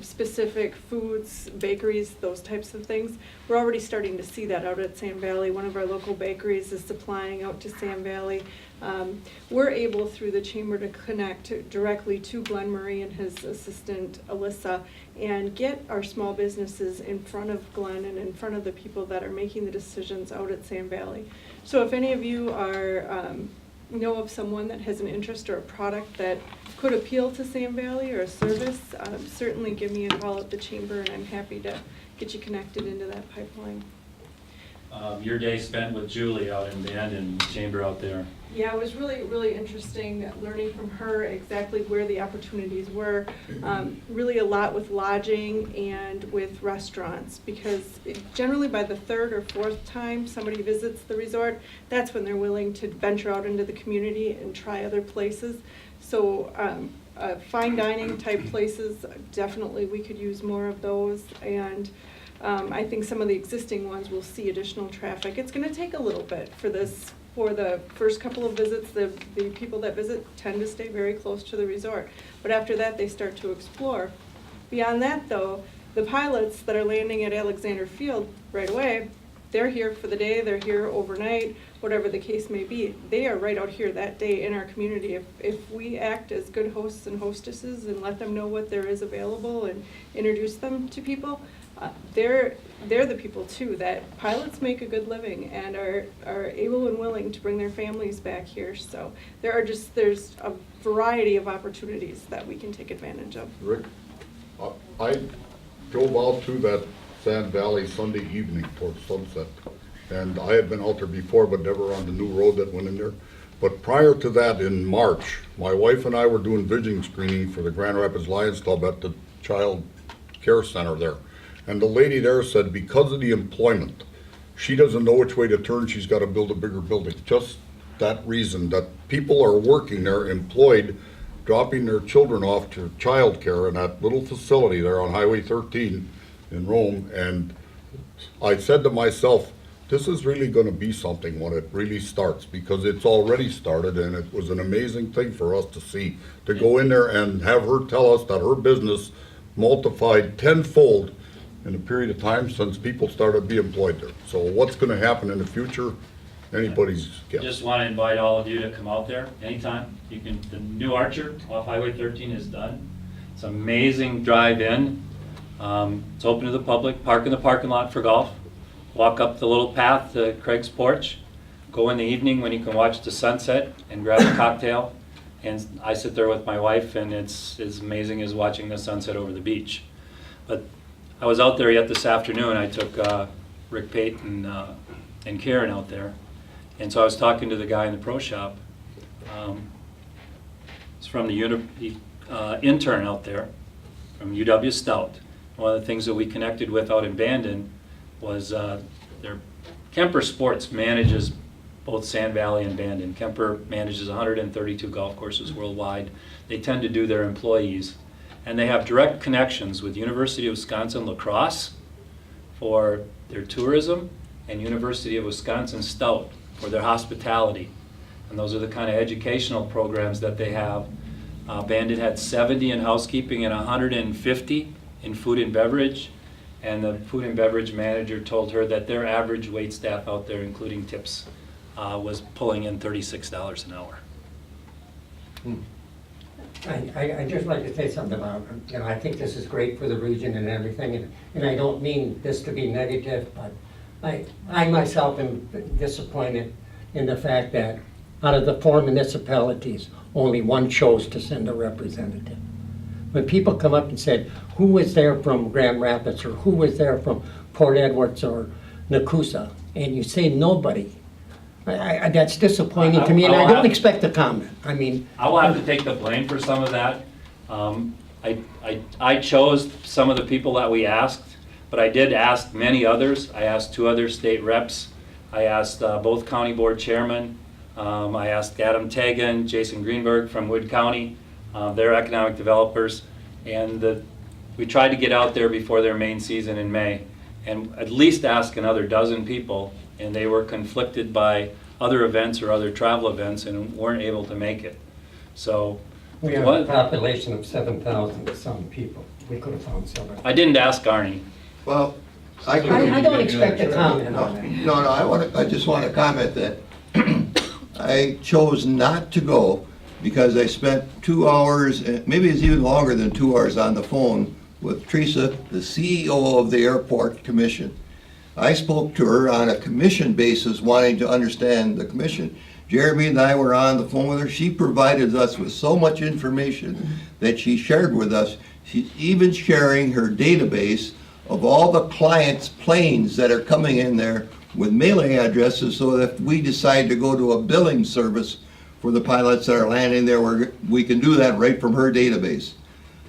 specific foods, bakeries, those types of things. We're already starting to see that out at Sand Valley. One of our local bakeries is supplying out to Sand Valley. We're able, through the chamber, to connect directly to Glenn Murray and his assistant Alyssa and get our small businesses in front of Glenn and in front of the people that are making the decisions out at Sand Valley. So if any of you are know of someone that has an interest or a product that could appeal to Sand Valley or a service, certainly give me a call at the chamber, and I'm happy to get you connected into that pipeline. Your day spent with Julie out in Bandon, chamber out there. Yeah, it was really, really interesting learning from her exactly where the opportunities were. Really a lot with lodging and with restaurants, because generally by the third or fourth time somebody visits the resort, that's when they're willing to venture out into the community and try other places. So fine dining type places, definitely we could use more of those. And I think some of the existing ones will see additional traffic. It's going to take a little bit for this. For the first couple of visits, the people that visit tend to stay very close to the resort. But after that, they start to explore. Beyond that, though, the pilots that are landing at Alexander Field right away, they're here for the day, they're here overnight, whatever the case may be. They are right out here that day in our community. If we act as good hosts and hostesses and let them know what there is available and introduce them to people, they're they're the people too, that pilots make a good living and are able and willing to bring their families back here. So there's a variety of opportunities that we can take advantage of. Rick, I drove out to that Sand Valley Sunday evening towards sunset. And I had been out there before, but never on the new road that went in there. But prior to that, in March, my wife and I were doing vision screening for the Grand Rapids Lions Club at the Child Care Center there. And the lady there said because of the employment, she doesn't know which way to turn, she's got to build a bigger building. Just that reason, that people are working there, employed, dropping their children off to child care in that little facility there on Highway 13 in Rome. And I said to myself, this is really going to be something when it really starts, because it's already started, and it was an amazing thing for us to see, to go in there and have her tell us that her business multiplied tenfold in a period of time since people started to be employed there. So what's going to happen in the future, anybody's guess. Just want to invite all of you to come out there anytime. You can. The new Archer off Highway 13 is done. It's an amazing drive-in. It's open to the public. Park in the parking lot for golf. Walk up the little path to Craig's porch. Go in the evening when you can watch the sunset and grab a cocktail. And I sit there with my wife, and it's as amazing as watching the sunset over the beach. But I was out there yet this afternoon. I took Rick Payton and Karen out there. And so I was talking to the guy in the pro shop. It's from the intern out there from UW Stout. One of the things that we connected with out in Bandon was their Kemper Sports manages both Sand Valley and Bandon. Kemper manages 132 golf courses worldwide. They tend to do their employees. And they have direct connections with University of Wisconsin La Crosse for their tourism and University of Wisconsin Stout for their hospitality. And those are the kind of educational programs that they have. Bandit had 70 in housekeeping and 150 in food and beverage. And the food and beverage manager told her that their average wait staff out there, including tips, was pulling in $36 an hour. I'd just like to say something about, I think this is great for the region and everything, and I don't mean this to be negative, but I myself am disappointed in the fact that out of the 4 municipalities, only one chose to send a representative. When people come up and said, who was there from Grand Rapids, or who was there from Port Edwards or Nakusa, and you say nobody, that's disappointing to me, and I don't expect a comment. I will have to take the blame for some of that. I chose some of the people that we asked, but I did ask many others. I asked 2 other state reps. I asked both county board chairmen. I asked Adam Tagan, Jason Greenberg from Wood County. They're economic developers, and we tried to get out there before their main season in May and at least ask another dozen people, and they were conflicted by other events or other travel events and weren't able to make it. So we have a population of 7,000 some people. We could have found somebody. I didn't ask Arnie. Well, I don't expect a comment on that. No, I just want to comment that I chose not to go because I spent 2 hours, maybe it's even longer than 2 hours on the phone with Teresa, the CEO of the airport commission. I spoke to her on a commission basis, wanting to understand the commission. Jeremy and I were on the phone with her. She provided us with so much information that she shared with us. She's even sharing her database of all the clients' planes that are coming in there with mailing addresses, so that if we decide to go to a billing service for the pilots that are landing there, we can do that right from her database.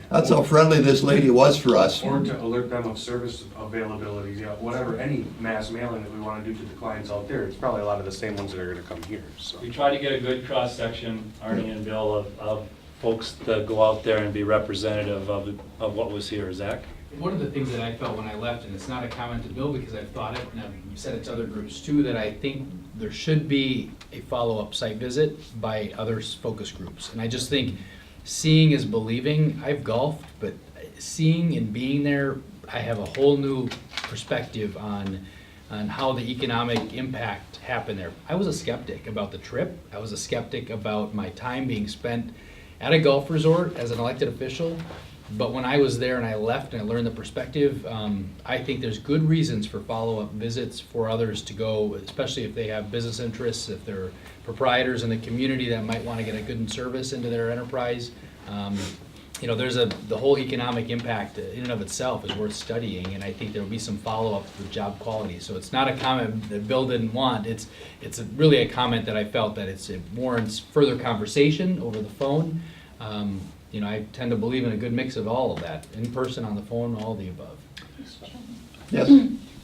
That's how friendly this lady was for us. Or to alert them of service availabilities, whatever, any mass mailing that we want to do to the clients out there, it's probably a lot of the same ones that are going to come here. So We tried to get a good cross-section, Arnie and Bill, of folks to go out there and be representative of what was here. Zach? One of the things that I felt when I left, and it's not a comment to Bill because I've thought it, and I've said it to other groups too, that I think there should be a follow-up site visit by other focus groups. And I just think seeing is believing. I've golfed, but seeing and being there, I have a whole new perspective on how the economic impact happened there. I was a skeptic about the trip. I was a skeptic about my time being spent at a golf resort as an elected official But when I was there and I left and I learned the perspective, I think there's good reasons for follow-up visits for others to go, especially if they have business interests, if they're proprietors in the community that might want to get a good service into their enterprise. You know, the whole economic impact in and of itself is worth studying, and I think there will be some follow-up for job quality. So it's not a comment that Bill didn't want. It's really a comment that I felt that it warrants further conversation over the phone. You know, I tend to believe in a good mix of all of that, in person, on the phone, all of the above. Yes.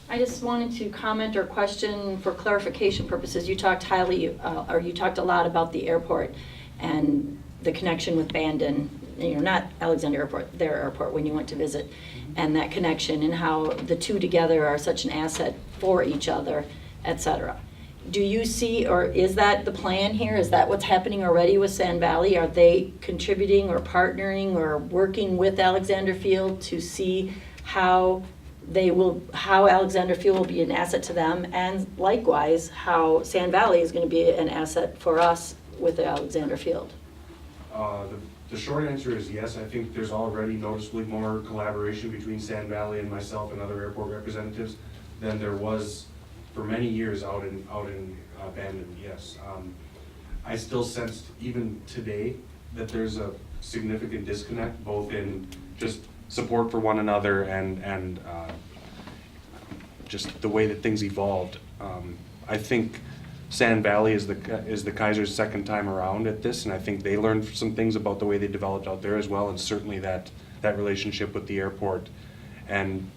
I just wanted to comment or question for clarification purposes. You talked you talked a lot about the airport and the connection with Bandon, you know, not Alexander Airport, their airport, when you went to visit, and that connection and how the two together are such an asset for each other, etc. Do you see, or is that the plan here? Is that what's happening already with Sand Valley? Are they contributing or partnering or working with Alexander Field to see how Alexander Field will be an asset to them, and likewise how Sand Valley is going to be an asset for us with Alexander Field? The short answer is yes. I think there's already noticeably more collaboration between Sand Valley and myself and other airport representatives than there was for many years out in Bandon. Yes, I still sensed even today that there's a significant disconnect, both in just support for one another and just the way that things evolved. I think Sand Valley is the Kaiser's second time around at this, and I think they learned some things about the way they developed out there as well, and certainly that relationship with the airport. And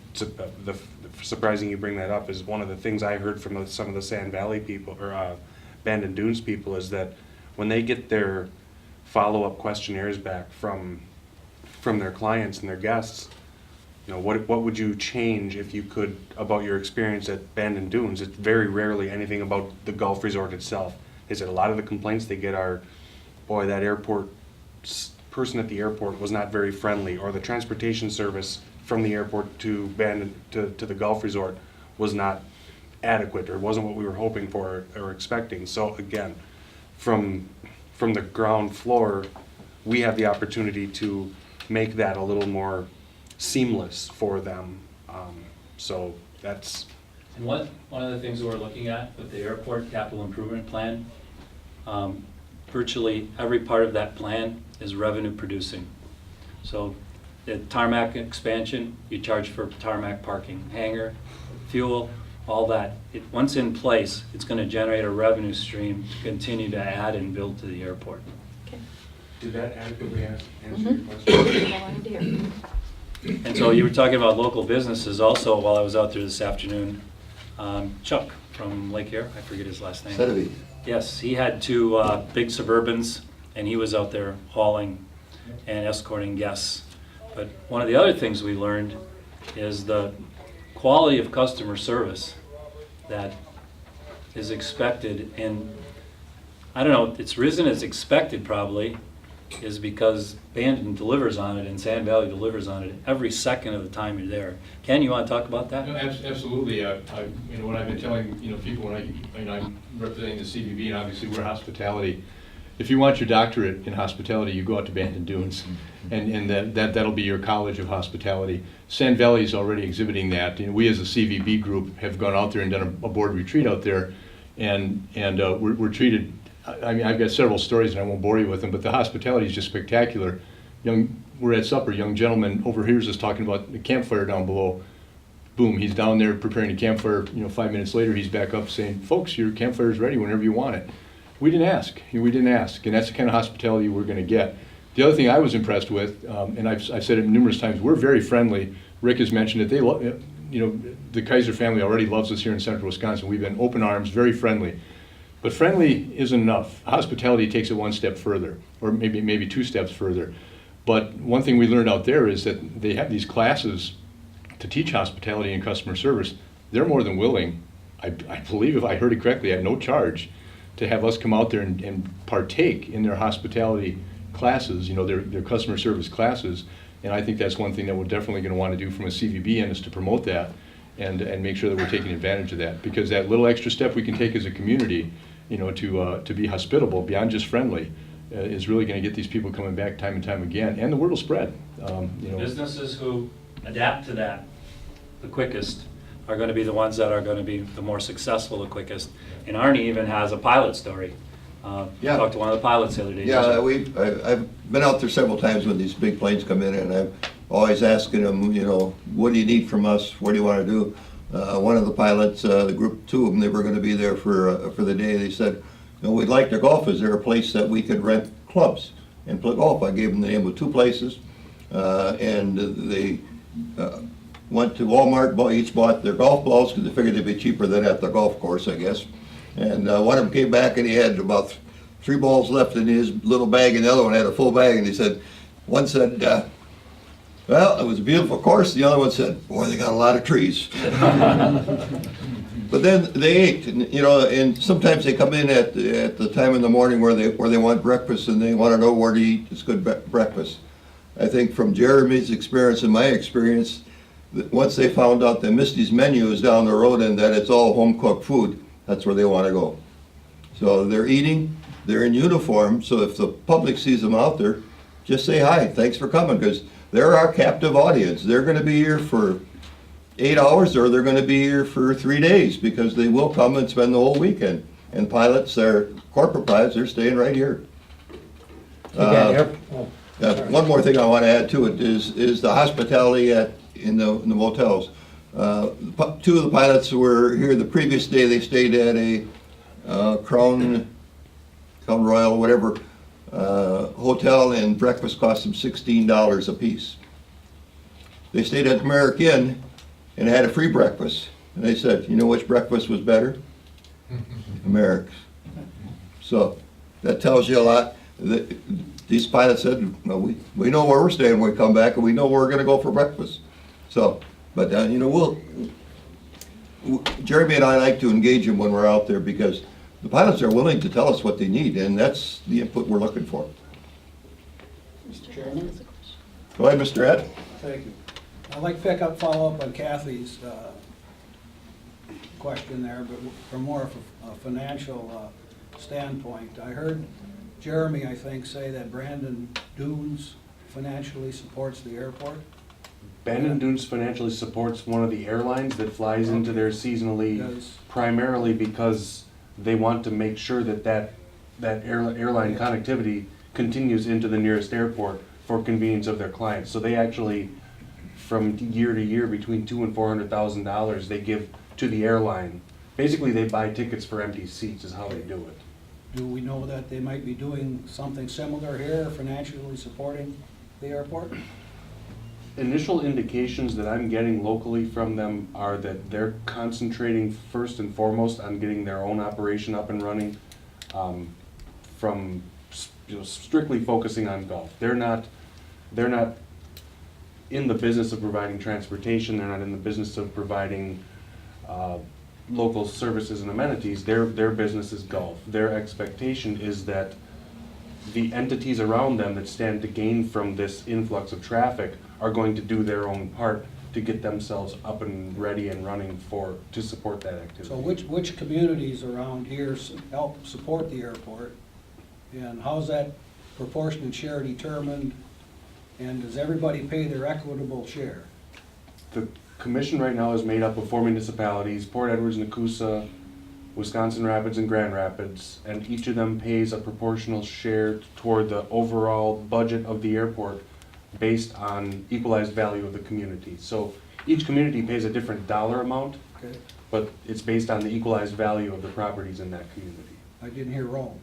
surprising you bring that up is one of the things I heard from some of the Sand Valley people, or Bandon Dunes people, is that when they get their follow-up questionnaires back from their clients and their guests, you know, what would you change if you could about your experience at Bandon Dunes? It's very rarely anything about the golf resort itself. They said a lot of the complaints they get are, boy, that person at the airport was not very friendly, or the transportation service from the airport to Bandon to the golf resort was not adequate, or wasn't what we were hoping for or expecting. So again, from the ground floor, we have the opportunity to make that a little more seamless for them. So that's... And one of the things we're looking at with the airport capital improvement plan, virtually every part of that plan is revenue producing. So the tarmac expansion, you charge for tarmac parking, hangar, fuel, all that. Once in place, it's going to generate a revenue stream to continue to add and build to the airport. Okay. Did that adequately answer your question? I wanted to hear. And so you were talking about local businesses also while I was out there this afternoon. Chuck from Lake Air, I forget his last name. Sedevy. Yes, he had two big Suburbans, and he was out there hauling and escorting guests. But one of the other things we learned is the quality of customer service that is expected, and I don't know, it's risen as expected probably, is because Bandon delivers on it and Sand Valley delivers on it every second of the time you're there. Ken, you want to talk about that? No, absolutely. What I've been telling people when I'm representing the CVB, and obviously we're hospitality. If you want your doctorate in hospitality, you go out to Bandon Dunes, and that'll be your college of hospitality. Sand Valley is already exhibiting that. We as a CVB group have gone out there and done a board retreat out there, and we're treated. I mean, I've got several stories and I won't bore you with them, but the hospitality is just spectacular. We're at supper, young gentleman overhears us talking about the campfire down below. Boom, he's down there preparing a campfire. 5 minutes later, he's back up saying, "Folks, your campfire is ready whenever you want it." We didn't ask, and that's the kind of hospitality we're going to get. The other thing I was impressed with, and I've said it numerous times, we're very friendly. Rick has mentioned it. They love, the Kaiser family already loves us here in central Wisconsin. We've been open arms, very friendly. But friendly isn't enough. Hospitality takes it one step further, or maybe two steps further. But one thing we learned out there is that they have these classes to teach hospitality and customer service. They're more than willing, I believe if I heard it correctly, at no charge, to have us come out there and partake in their hospitality classes, their customer service classes. And I think that's one thing that we're definitely going to want to do from a CVB end, is to promote that and make sure that we're taking advantage of that. Because that little extra step we can take as a community, to be hospitable beyond just friendly, is really going to get these people coming back time and time again, and the word will spread. You know, Businesses who adapt to that the quickest are going to be the ones that are going to be the more successful the quickest. And Arnie even has a pilot story. Yeah. Talked to one of the pilots the other day. Yeah, I've been out there several times when these big planes come in, and I'm always asking them, you know, what do you need from us? What do you want to do? One of the pilots, the group, two of them, they were going to be there for the day. They said, you know, we'd like to golf. Is there a place that we could rent clubs and play golf? I gave them the name of two places, and they went to Walmart, each bought their golf balls because they figured they'd be cheaper than at the golf course, I guess. And one of them came back and he had about 3 balls left in his little bag, and the other one had a full bag. And he said, one said, well, it was a beautiful course. The other one said, boy, they got a lot of trees. But then they ate, and, you know, and sometimes they come in at the time in the morning where they want breakfast, and they want to know where to eat this good breakfast. I think from Jeremy's experience and my experience, that once they found out that Misty's menu is down the road and that it's all home cooked food, that's where they want to go. So they're eating, they're in uniform, so if the public sees them out there, just say hi, thanks for coming, because they're our captive audience. They're going to be here for 8 hours, or they're going to be here for 3 days, because they will come and spend the whole weekend. And pilots, they're corporate pilots, they're staying right here. One more thing I want to add to it is the hospitality in the motels. 2 of the pilots were here the previous day. They stayed at a Crown Royal, whatever, hotel, and breakfast cost them $16 a piece. They stayed at the Merrick Inn and had a free breakfast. And they said, you know which breakfast was better? Merrick's. So that tells you a lot. These pilots said, well, we know where we're staying when we come back, and we know where we're going to go for breakfast. So, but you know, Jeremy and I like to engage them when we're out there, because the pilots are willing to tell us what they need, and that's the input we're looking for. Mr. Chairman? Go ahead, Mr. Ed. Thank you. I'd like to follow up on Kathy's question there, but from more of a financial standpoint. I heard Jeremy, I think, say that Brandon Dunes financially supports the airport. Bandon Dunes financially supports one of the airlines that flies into there seasonally, primarily because they want to make sure that airline connectivity continues into the nearest airport for convenience of their clients. So they actually, from year to year, between $200,000 and $400,000 they give to the airline. Basically, they buy tickets for empty seats is how they do it. Do we know that they might be doing something similar here, financially supporting the airport? Initial indications that I'm getting locally from them are that they're concentrating first and foremost on getting their own operation up and running, from strictly focusing on golf. They're not in the business of providing transportation. They're not in the business of providing local services and amenities. Their business is golf. Their expectation is that the entities around them that stand to gain from this influx of traffic are going to do their own part to get themselves up and ready and running to support that activity. So which communities around here help support the airport? And how's that proportionate share determined? And does everybody pay their equitable share? The commission right now is made up of 4 municipalities: Port Edwards, Nakusa, Wisconsin Rapids, and Grand Rapids, and each of them pays a proportional share toward the overall budget of the airport based on equalized value of the community. So each community pays a different dollar amount, Okay. but it's based on the equalized value of the properties in that community. I didn't hear Rome.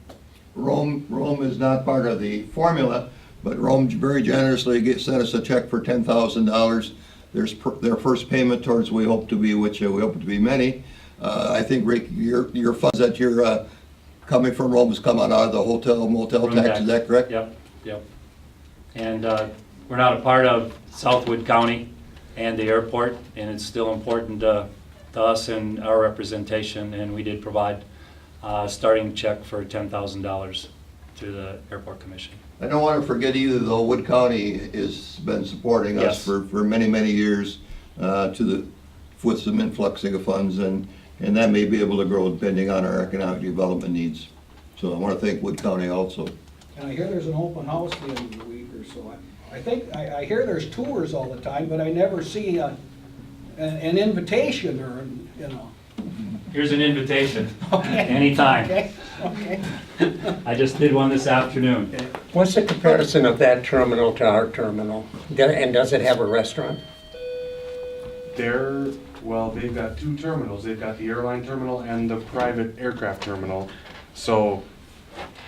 Rome is not part of the formula, but Rome very generously sent us a check for $10,000. Their first payment towards we hope to be many. I think, Rick, your funds that you're coming from Rome is coming out of the hotel motel tax. Is that correct? Yep. And we're not a part of Southwood County and the airport, and it's still important to us and our representation, and we did provide a starting check for $10,000 to the Airport Commission. I don't want to forget either, though, Wood County has been supporting us for many, many years with some influxing of funds, and that may be able to grow depending on our economic development needs. So I want to thank Wood County also. And I hear there's an open house the end of the week or so. I think, I hear there's tours all the time, but I never see an invitation or, you know. Here's an invitation. Okay. Anytime. Okay. I just did one this afternoon. What's the comparison of that terminal to our terminal? And does it have a restaurant? Well, they've got two terminals. They've got the airline terminal and the private aircraft terminal. So,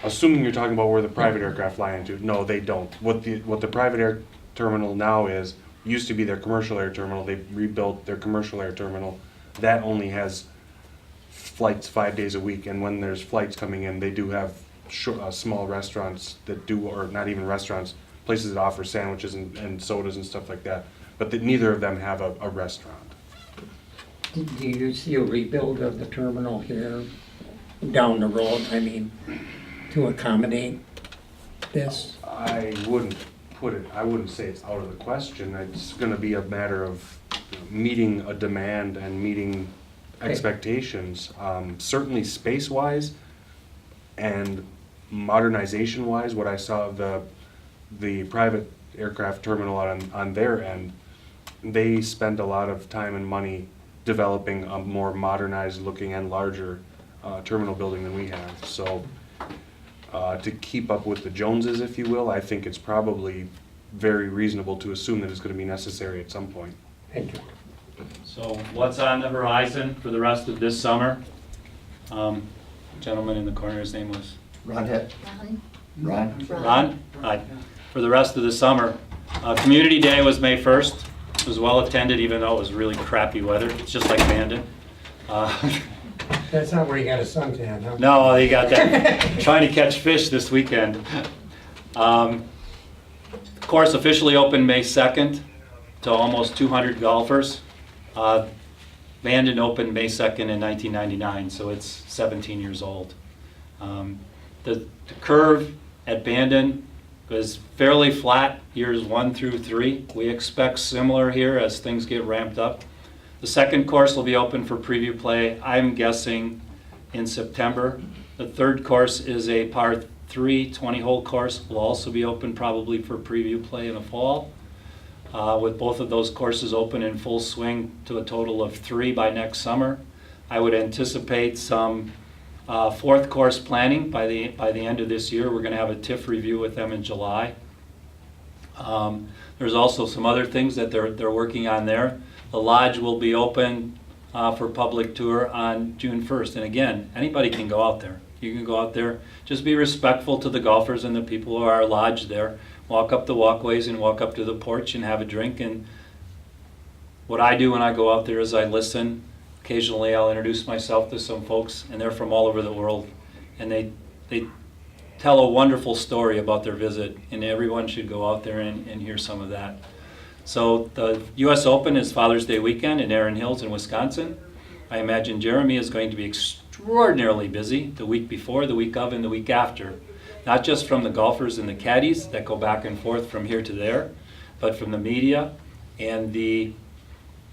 assuming you're talking about where the private aircraft fly into, no, they don't. What the private air terminal now used to be their commercial air terminal. They've rebuilt their commercial air terminal. That only has flights 5 days a week, and when there's flights coming in, they do have small restaurants that do, or not even restaurants, places that offer sandwiches and sodas and stuff like that. But neither of them have a restaurant. Do you see a rebuild of the terminal here down the road, I mean, to accommodate this? I wouldn't say it's out of the question. It's gonna be a matter of meeting a demand and meeting expectations. Certainly space-wise and modernization-wise, what I saw of the private aircraft terminal on their end, they spent a lot of time and money developing a more modernized looking and larger terminal building than we have. So to keep up with the Joneses, if you will, I think it's probably very reasonable to assume that it's going to be necessary at some point. Thank you. So what's on the horizon for the rest of this summer? Gentleman in the corner, his name was? Ron Head. Ron? Ron? Hi. For the rest of the summer, Community Day was May 1st. It was well attended, even though it was really crappy weather. It's just like Bandon. That's not where you got a suntan, huh? No, you got that. Trying to catch fish this weekend. Course officially opened May 2nd to almost 200 golfers. Bandon opened May 2nd in 1999, so it's 17 years old. The curve at Bandon was fairly flat years 1 through 3. We expect similar here as things get ramped up. The second course will be open for preview play, I'm guessing, in September. The third course is a par 3 20-hole course. Will also be open probably for preview play in the fall. With both of those courses open in full swing to a total of 3 by next summer. I would anticipate some fourth course planning by the end of this year. We're going to have a TIF review with them in July. There's also some other things that they're working on there. The lodge will be open for public tour on June 1st. And again, anybody can go out there. You can go out there, just be respectful to the golfers and the people who are lodged there. Walk up the walkways and walk up to the porch and have a drink. And what I do when I go out there is I listen. Occasionally I'll introduce myself to some folks, and they're from all over the world. And they tell a wonderful story about their visit, and everyone should go out there and hear some of that. So the U.S. Open is Father's Day weekend in Erin Hills in Wisconsin. I imagine Jeremy is going to be extraordinarily busy the week before, the week of, and the week after. Not just from the golfers and the caddies that go back and forth from here to there, but from the media and the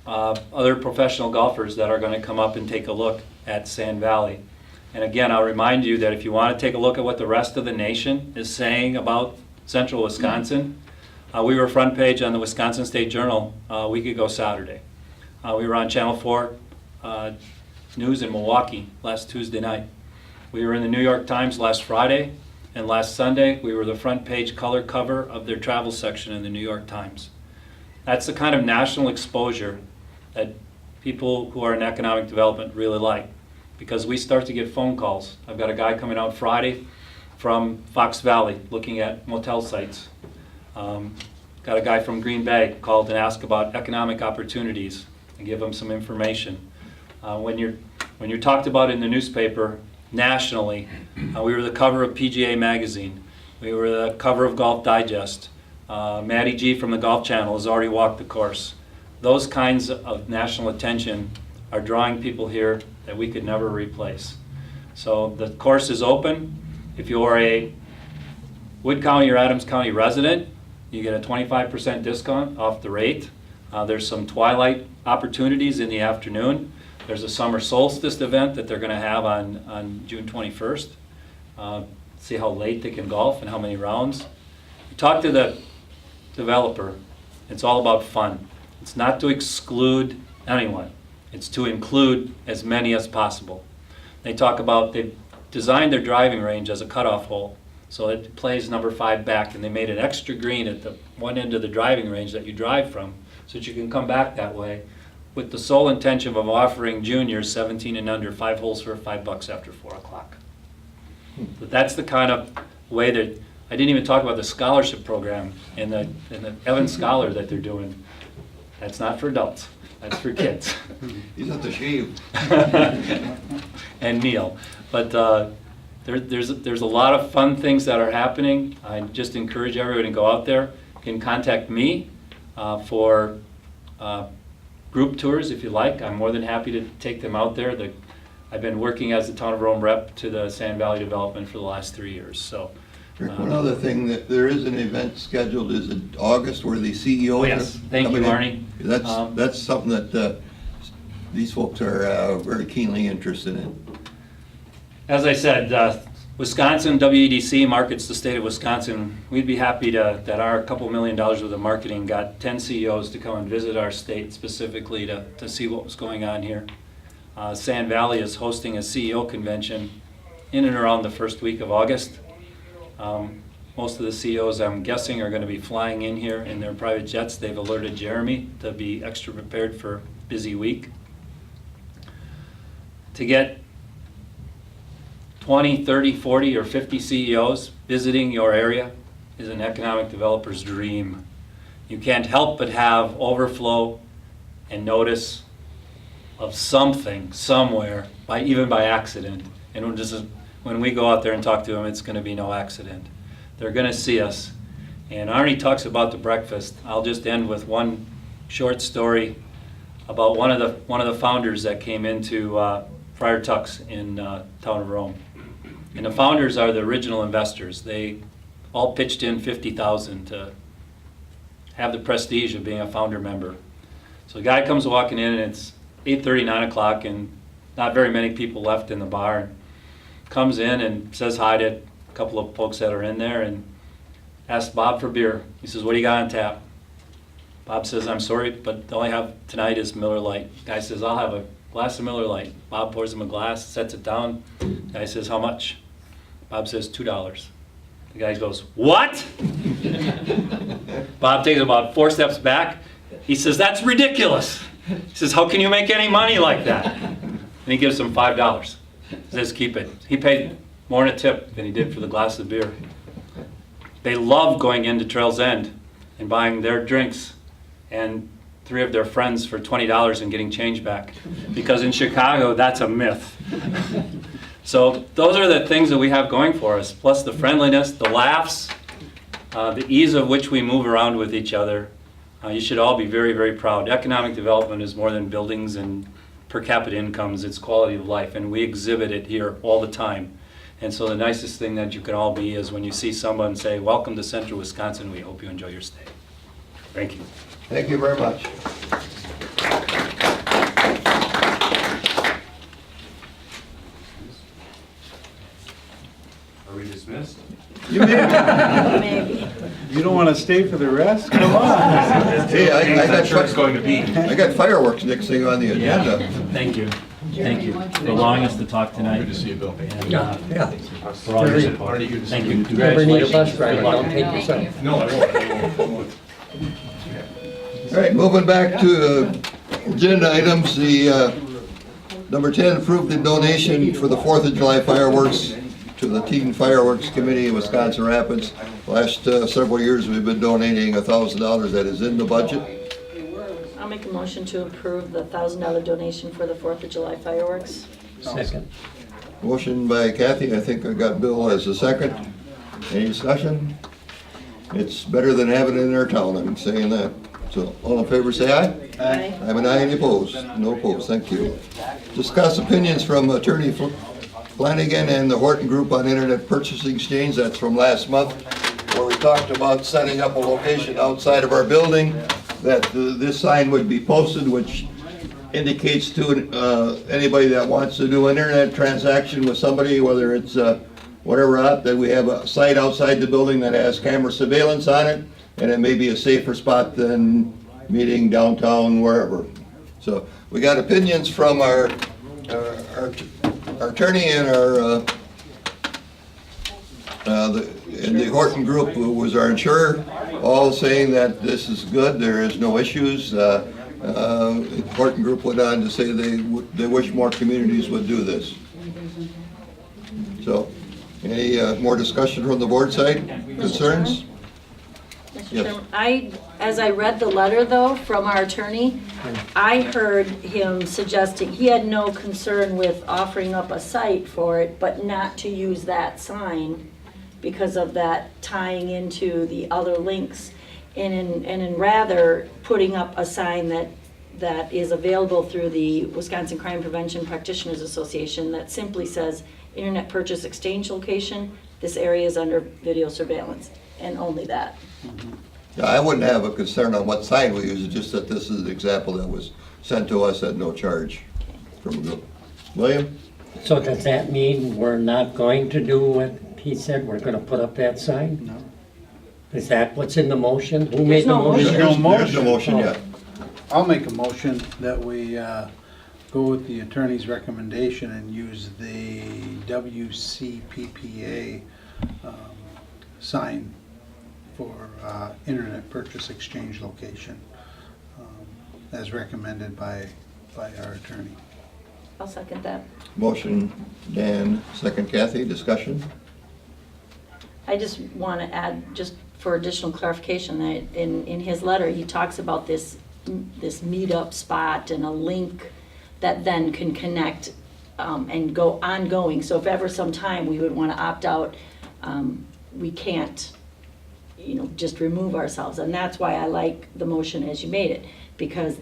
other professional golfers that are going to come up and take a look at Sand Valley. And again, I'll remind you that if you want to take a look at what the rest of the nation is saying about central Wisconsin, we were front page on the Wisconsin State Journal a week ago Saturday. We were on Channel 4 News in Milwaukee last Tuesday night. We were in the New York Times last Friday, and last Sunday we were the front page color cover of their travel section in the New York Times. That's the kind of national exposure that people who are in economic development really like, because we start to get phone calls. I've got a guy coming out Friday from Fox Valley looking at motel sites. Got a guy from Green Bay called and asked about economic opportunities and give him some information. When you're talked about in the newspaper nationally, we were the cover of PGA Magazine. We were the cover of Golf Digest. Matty G from the Golf Channel has already walked the course. Those kinds of national attention are drawing people here that we could never replace. So the course is open. If you are a Wood County or Adams County resident, you get a 25% discount off the rate. There's some twilight opportunities in the afternoon. There's a summer solstice event that they're going to have on June 21st. see how late they can golf and how many rounds. You talk to the developer, it's all about fun. It's not to exclude anyone. It's to include as many as possible. They talk about, they've designed their driving range as a cutoff hole. So it plays number 5 back, and they made an extra green at the one end of the driving range that you drive from, so that you can come back that way, with the sole intention of offering juniors 17 and under 5 holes for $5 after 4 o'clock. But that's the kind of way that, I didn't even talk about the scholarship program and the Evans Scholar that they're doing. That's not for adults, that's for kids. He's at the shave. And Neil. But there's a lot of fun things that are happening. I just encourage everyone to go out there. You can contact me for group tours if you like. I'm more than happy to take them out there. I've been working as the Town of Rome rep to the Sand Valley Development for the last 3 years. So. One other thing, that there is an event scheduled, is in August, where the CEOs Oh, yes. Thank you, Arnie. That's something that these folks are very keenly interested in. As I said, Wisconsin, WEDC markets the state of Wisconsin. We'd be happy that our couple $1 million worth of marketing got 10 CEOs to come and visit our state specifically to see what was going on here. Sand Valley is hosting a CEO convention in and around the first week of August. Most of the CEOs, I'm guessing, are going to be flying in here in their private jets. They've alerted Jeremy to be extra prepared for a busy week. To get 20, 30, 40, or 50 CEOs visiting your area is an economic developer's dream. You can't help but have overflow and notice of something somewhere, even by accident. And when we go out there and talk to them, it's going to be no accident. They're going to see us. And Arnie talks about the breakfast. I'll just end with one short story about one of the founders that came into Friar Tuck's in Town of Rome. And the founders are the original investors. They all pitched in $50,000 to have the prestige of being a founder member. So the guy comes walking in, and it's 8:30, 9 o'clock, and not very many people left in the bar. Comes in and says hi to a couple of folks that are in there and asks Bob for beer. He says, "What do you got on tap?" Bob says, "I'm sorry, but all I have tonight is Miller Lite." Guy says, "I'll have a glass of Miller Lite." Bob pours him a glass, sets it down. Guy says, "How much?" Bob says, $2. The guy goes, "What?" Bob takes about 4 steps back. He says, "That's ridiculous." He says, "How can you make any money like that?" And he gives him $5. He says, "Keep it." He paid more in a tip than he did for the glass of beer. They love going into Trail's End and buying their drinks and 3 of their friends for $20 and getting change back. Because in Chicago, that's a myth. So those are the things that we have going for us, plus the friendliness, the laughs, the ease of which we move around with each other. You should all be very, very proud. Economic development is more than buildings and per capita incomes, it's quality of life, and we exhibit it here all the time. And so the nicest thing that you can all be is when you see someone say, "Welcome to Central Wisconsin, we hope you enjoy your stay." Thank you. Thank you very much. Are we dismissed? You may Maybe. You don't want to stay for the rest? Come on. Hey, I got fireworks next thing on the agenda. Thank you. Thank you for allowing us to talk tonight. Good to see you, Bill. And, for all your support. Thank you. Never need a bus Congratulations. driver, Good luck. don't take yourself. No, I won't. All right, moving back to agenda items, the number 10, approved the donation for the 4th of July fireworks to the Teen Fireworks Committee in Wisconsin Rapids. Last several years, we've been donating $1,000 that is in the budget. I'll make a motion to approve the $1,000 donation for the 4th of July fireworks. Second. Motion by Kathy, I think I got Bill as a second. Any discussion? It's better than having it in our town, I'm saying that. So, all in favor, say aye. Aye. I have an aye, any opposed? No opposed, thank you. Discuss opinions from Attorney Flanagan and the Horton Group on Internet Purchasing Exchange. That's from last month, where we talked about setting up a location outside of our building, that this sign would be posted, which indicates to anybody that wants to do an internet transaction with somebody, whether it's whatever up, that we have a site outside the building that has camera surveillance on it, and it may be a safer spot than meeting downtown, wherever. So we got opinions from our attorney and the Horton Group, who was our insurer, all saying that this is good, there is no issues. Horton Group went on to say they wish more communities would do this. So, any more discussion from the board side? Concerns? Mr. Yes. Chairman, as I read the letter though from our attorney, I heard him suggesting he had no concern with offering up a site for it, but not to use that sign because of that tying into the other links, and in rather putting up a sign that is available through the Wisconsin Crime Prevention Practitioners Association that simply says, Internet Purchase Exchange Location, this area is under video surveillance, and only that. Yeah, I wouldn't have a concern on what sign we use, it's just that this is an example that was sent to us at no charge from a group. William? So does that mean we're not going to do what he said, we're gonna put up that sign? No. Is that what's in the motion? Who made the motion? There's no motion yet. I'll make a motion that we go with the attorney's recommendation and use the WCPPA sign for Internet Purchase Exchange Location, as recommended by our attorney. I'll second that. Motion Dan, second Kathy, discussion? I just want to add, just for additional clarification, that in his letter, he talks about this meetup spot and a link that then can connect and go ongoing. So if ever sometime we would want to opt out, we can't, just remove ourselves. And that's why I like the motion as you made it, because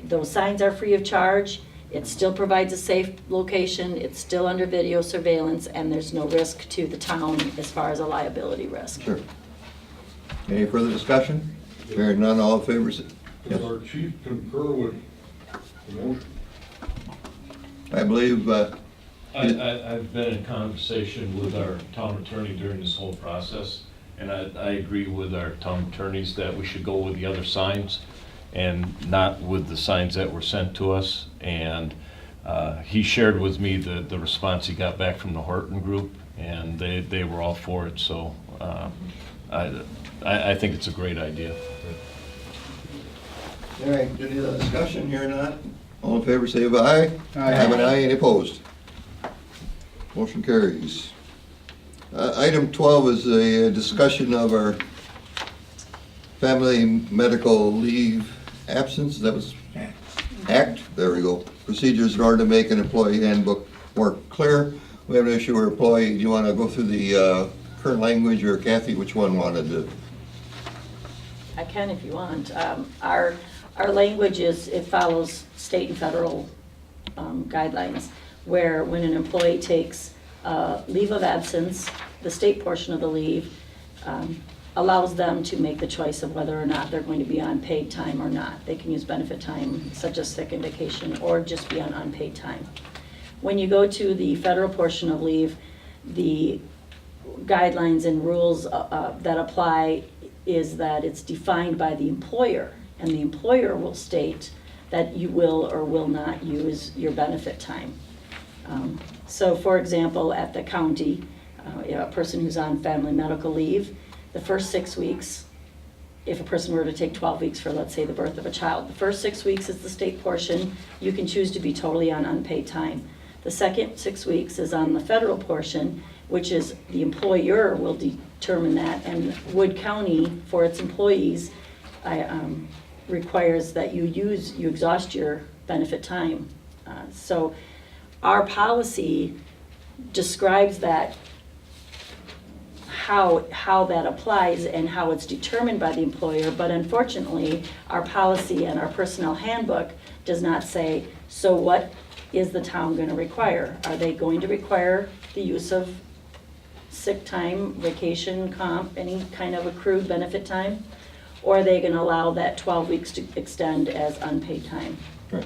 those signs are free of charge. It still provides a safe location, it's still under video surveillance, and there's no risk to the town as far as a liability risk. Sure. Any further discussion? Hearing none, all in favor? Yes. Does our chief concur with the motion? I believe, I've been in conversation with our town attorney during this whole process, and I agree with our town attorneys that we should go with the other signs and not with the signs that were sent to us. And he shared with me the response he got back from the Horton Group, and they were all for it. So I think it's a great idea. all right, any other discussion? Hearing none, all in favor say aye. Aye. Have an aye, any opposed? Motion carries. Item 12 is a discussion of our family medical leave absence. That was act. There we go. Procedures in order to make an employee handbook more clear. We have an issue where employee, do you want to go through the current language, or Kathy, which one wanted to? I can if you want. Our language it follows state and federal guidelines, where when an employee takes leave of absence, the state portion of the leave allows them to make the choice of whether or not they're going to be on paid time or not. They can use benefit time, such as sick and vacation, or just be on unpaid time. When you go to the federal portion of leave, the guidelines and rules that apply is that it's defined by the employer, and the employer will state that you will or will not use your benefit time. So for example, at the county, a person who's on family medical leave, the first 6 weeks, if a person were to take 12 weeks for, let's say, the birth of a child, the first 6 weeks is the state portion. You can choose to be totally on unpaid time. The second 6 weeks is on the federal portion, which is the employer will determine that, and Wood County, for its employees, requires that you exhaust your benefit time. So our policy describes that, how that applies and how it's determined by the employer, but unfortunately, our policy and our personnel handbook does not say, so what is the town going to require? Are they going to require the use of sick time, vacation, comp, any kind of accrued benefit time? Or are they going to allow that 12 weeks to extend as unpaid time? Right.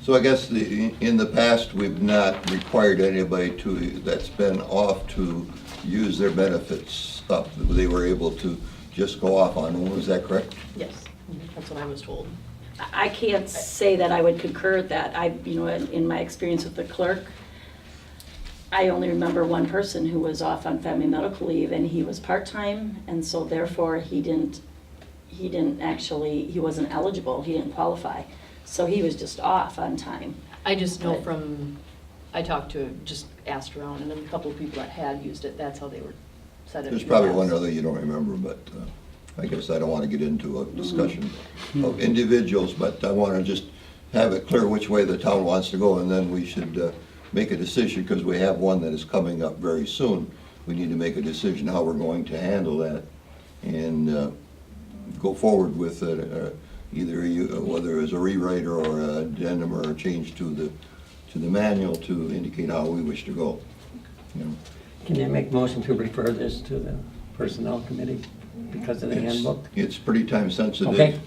So I guess in the past, we've not required anybody that's been off to use their benefits up. They were able to just go off on one, is that correct? Yes, that's what I was told. I can't say that I would concur with that. In my experience with the clerk, I only remember one person who was off on family medical leave, and he was part-time, and so therefore he wasn't eligible, he didn't qualify. So he was just off on time. I just know just asked around, and then a couple of people that had used it, that's how they were set up. There's probably one other you don't remember, but I guess I don't want to get into a discussion of individuals, but I want to just have it clear which way the town wants to go, and then we should make a decision, because we have one that is coming up very soon. We need to make a decision how we're going to handle that and go forward with either whether it's a rewrite or an addendum or a change to the manual to indicate how we wish to go. You know. Can you make motion to refer this to the Personnel Committee because of the handbook? It's pretty time sensitive. Okay.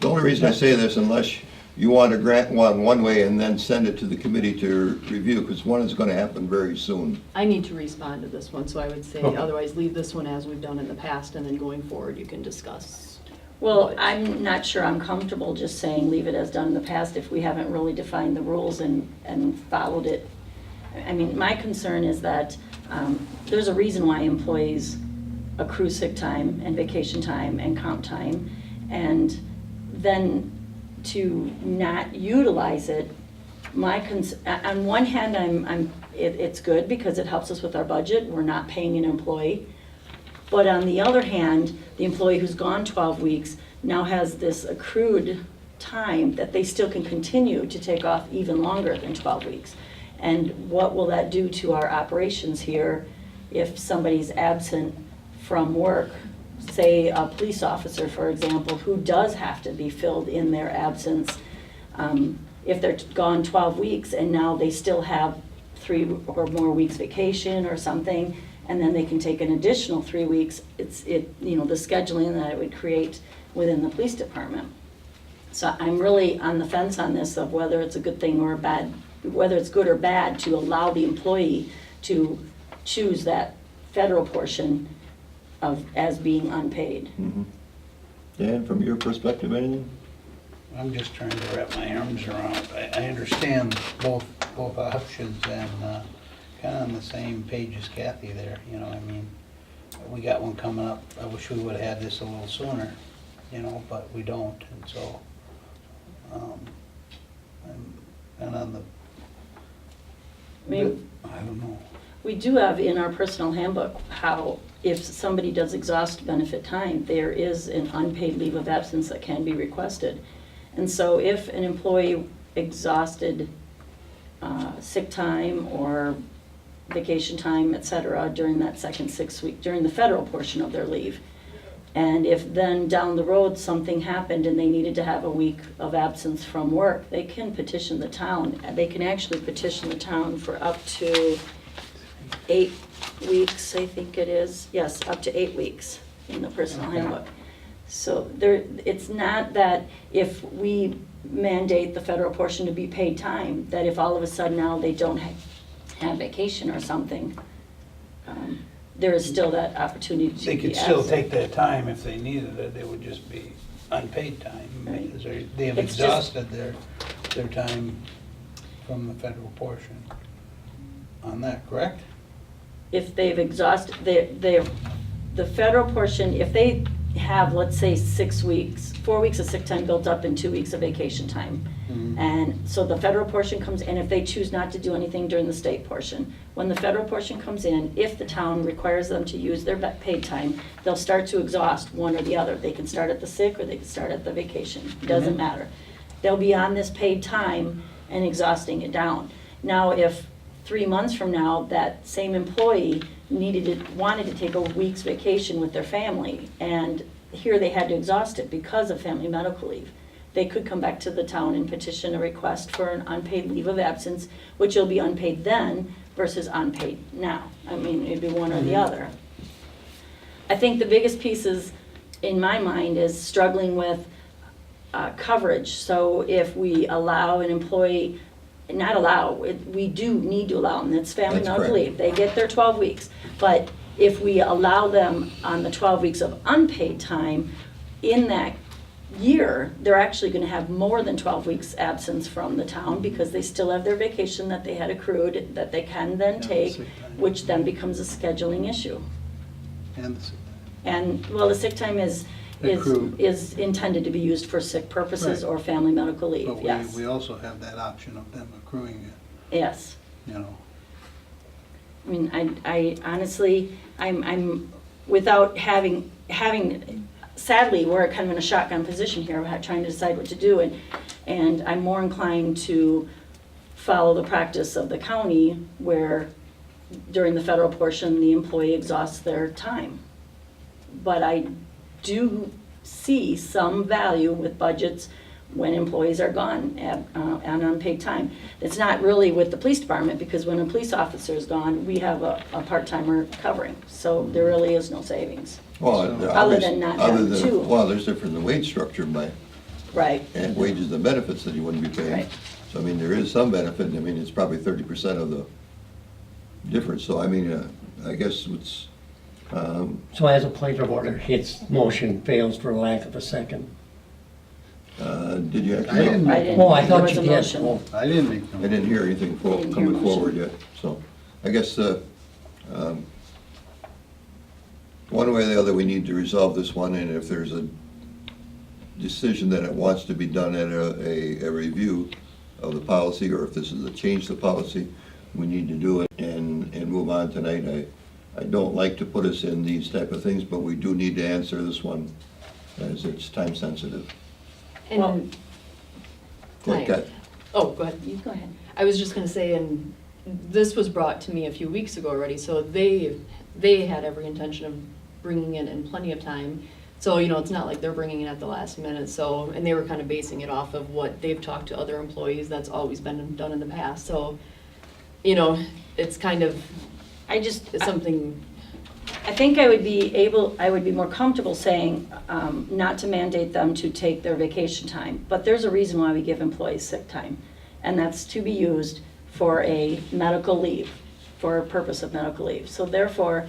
The only reason I say this, unless you want to grant one way and then send it to the committee to review, because one is going to happen very soon. I need to respond to this one, so I would say Okay. otherwise leave this one as we've done in the past, and then going forward you can discuss. Well, I'm not sure I'm comfortable just saying leave it as done in the past if we haven't really defined the rules and followed it. I mean, my concern is that there's a reason why employees accrue sick time and vacation time and comp time, and then to not utilize it, on one hand, it's good because it helps us with our budget. We're not paying an employee. But on the other hand, the employee who's gone 12 weeks now has this accrued time that they still can continue to take off even longer than 12 weeks. And what will that do to our operations here if somebody's absent from work? Say a police officer, for example, who does have to be filled in their absence, if they're gone 12 weeks and now they still have 3 or more weeks vacation or something, and then they can take an additional 3 weeks, the scheduling that it would create within the police department. So I'm really on the fence on this of whether it's a good thing or bad, whether it's good or bad to allow the employee to choose that federal portion as being unpaid. Mm-hmm. Dan, from your perspective, anything? I'm just trying to wrap my arms around. I understand both options, and kind of on the same page as Kathy there, I mean, we got one coming up. I wish we would have had this a little sooner, but we don't, and so, and on the, I don't know. We do have in our personnel handbook how if somebody does exhaust benefit time, there is an unpaid leave of absence that can be requested. And so if an employee exhausted sick time or vacation time, et cetera, during that second 6 week, during the federal portion of their leave, and if then down the road something happened and they needed to have a week of absence from work, they can petition the town. They can actually petition the town for up to 8 weeks, I think it is. Yes, up to 8 weeks in the personnel handbook. So it's not that if we mandate the federal portion to be paid time, that if all of a sudden now they don't have vacation or something, there is still that opportunity to be They could absent. still take that time if they needed it. It would just be unpaid time. Right. Because they have It's just- exhausted their time from the federal portion on that, correct? If they've exhausted, the federal portion, if they have, let's say, 6 weeks, 4 weeks of sick time built up in 2 weeks of vacation time. Mhm. And so the federal portion comes in, if they choose not to do anything during the state portion. When the federal portion comes in, if the town requires them to use their paid time, they'll start to exhaust one or the other. They can start at the sick or they can start at the vacation, it doesn't Mhm. matter. They'll be on this paid time and exhausting it down. Now, if 3 months from now, that same employee wanted to take a week's vacation with their family, and here they had to exhaust it because of family medical leave, they could come back to the town and petition a request for an unpaid leave of absence, which will be unpaid then versus unpaid now. I mean, it'd be one or the other. I think the biggest pieces in my mind is struggling with coverage. So if we allow an employee, not allow, we do need to allow them, it's family That's medical correct. leave, they get their 12 weeks. But if we allow them on the 12 weeks of unpaid time, in that year, they're actually gonna have more than 12 weeks absence from the town because they still have their vacation that they had accrued, that they can then take, which then becomes a scheduling issue. And the sick And, well, the sick time is Accrued. intended to be used for sick purposes Right. or family medical leave, But yes. we also have that option of them accruing it, Yes. you know. I mean, I honestly, I'm, without having, sadly, we're kind of in a shotgun position here, we're trying to decide what to do, and I'm more inclined to follow the practice of the county where during the federal portion, the employee exhausts their time. But I do see some value with budgets when employees are gone on unpaid time. It's not really with the police department, because when a police officer is gone, we have a part-timer covering, so there really is no savings. Well, Other than not having two. Well, there's different in the wage structure, by, Right, and wages and benefits that you wouldn't be paying. Right. So, I mean, there is some benefit, I mean, it's probably 30% of the difference, so I mean, I guess it's, So as a point of order, its motion fails for lack of a second. did you I actually? didn't make, Oh, I There thought was you a did. motion. Oh. I didn't make I no. didn't hear anything Didn't hear coming motion. forward yet, so I guess, one way or the other, we need to resolve this one, and if there's a decision that it wants to be done at a review of the policy, or if this is a change to policy, we need to do it and move on tonight. I don't like to put us in these type of things, but we do need to answer this one, as it's time sensitive. And, Go ahead, Kat. oh, go ahead. you go ahead. I was just gonna say, and this was brought to me a few weeks ago already, so they had every intention of bringing it in plenty of time. So, you know, it's not like they're bringing it at the last minute, so, and they were kind of basing it off of what they've talked to other employees, that's always been done in the past, so, you know, it's kind of, it's something, I think I would be more comfortable saying, not to mandate them to take their vacation time, but there's a reason why we give employees sick time, and that's to be used for a medical leave, for a purpose of medical leave. So therefore,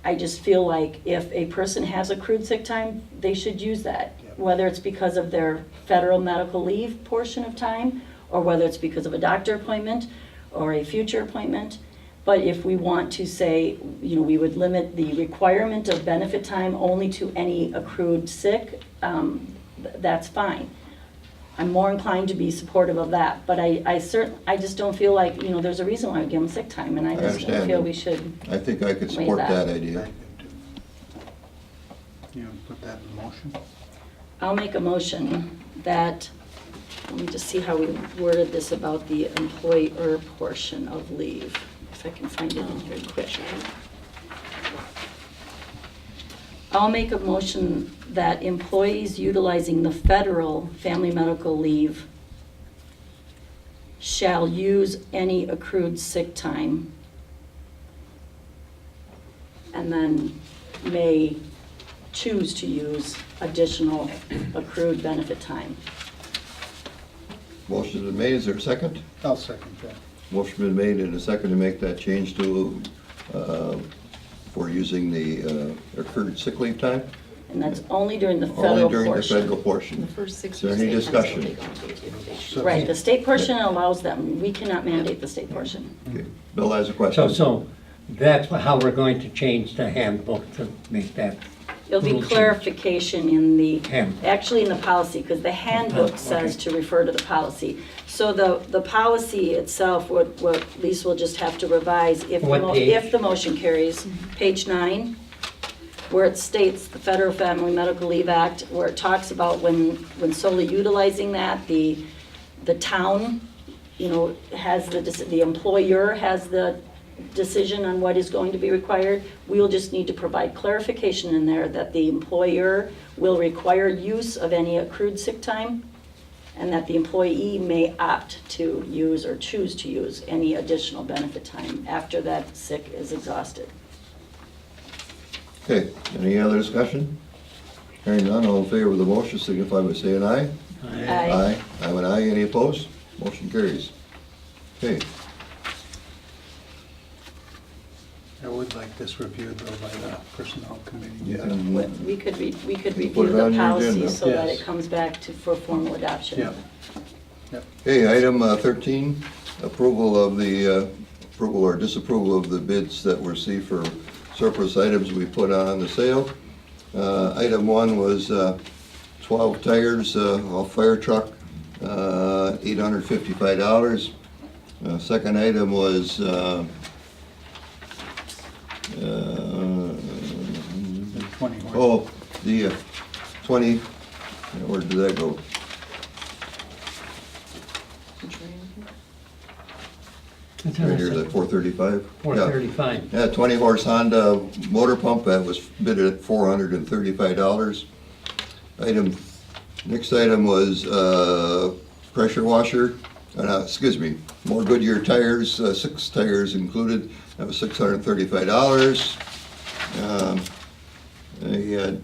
I just feel like if a person has accrued sick time, they should use that, whether it's because of their federal medical leave portion of time, or whether it's because of a doctor appointment or a future appointment. But if we want to say, you know, we would limit the requirement of benefit time only to any accrued sick, that's fine. I'm more inclined to be supportive of that, but I just don't feel like, you know, there's a reason why we give them sick time, and I just understand. feel we should. I think I could Wait, support that. that idea. You know, put that in motion. I'll make a motion that, let me just see how we worded this about the employer portion of leave, if I can find it in here quick. I'll make a motion that employees utilizing the federal family medical leave shall use any accrued sick time, and then may choose to use additional accrued benefit time. Motion's been made, is there a second? I'll second that. Motion been made and a second to make that change to, for using the accrued sick leave time? And that's only during the federal Only during the portion. federal portion. the first 6 Is there any discussion? Right, the state portion allows them, we cannot mandate the state portion. Okay. Bill has a question. So that's how we're going to change the handbook to make that. There'll be little change. clarification in the, Handbook. actually in the policy, because the handbook says to refer to the policy. So the policy itself, what Lisa will just have to revise if, What page? if the motion carries, page 9, where it states the Federal Family Medical Leave Act, where it talks about when solely utilizing that, the town, you know, has the employer has the decision on what is going to be required. We'll just need to provide clarification in there that the employer will require use of any accrued sick time, and that the employee may opt to use or choose to use any additional benefit time after that sick is exhausted. Okay, any other discussion? Hearing none, all in favor of the motion signify by saying aye. Aye. I'm an aye, any opposed? Motion carries. Okay, I would like this reviewed though by the personnel committee. We could Put review it the on your policy agenda. so that Yes. it comes back for formal adoption. Yeah. okay, item 13, approval of the, approval or disapproval of the bids that were received for surplus items we put on the sale. Item 1 was 12 tires, a fire truck, $855. Second item was The 20 horse. oh, the 20, where did that go? Right here, that 435? 435. Yeah, 20 horse Honda motor pump, that was bid at $435. Next item was pressure washer, excuse me, more Goodyear tires, 6 tires included, that was $635. A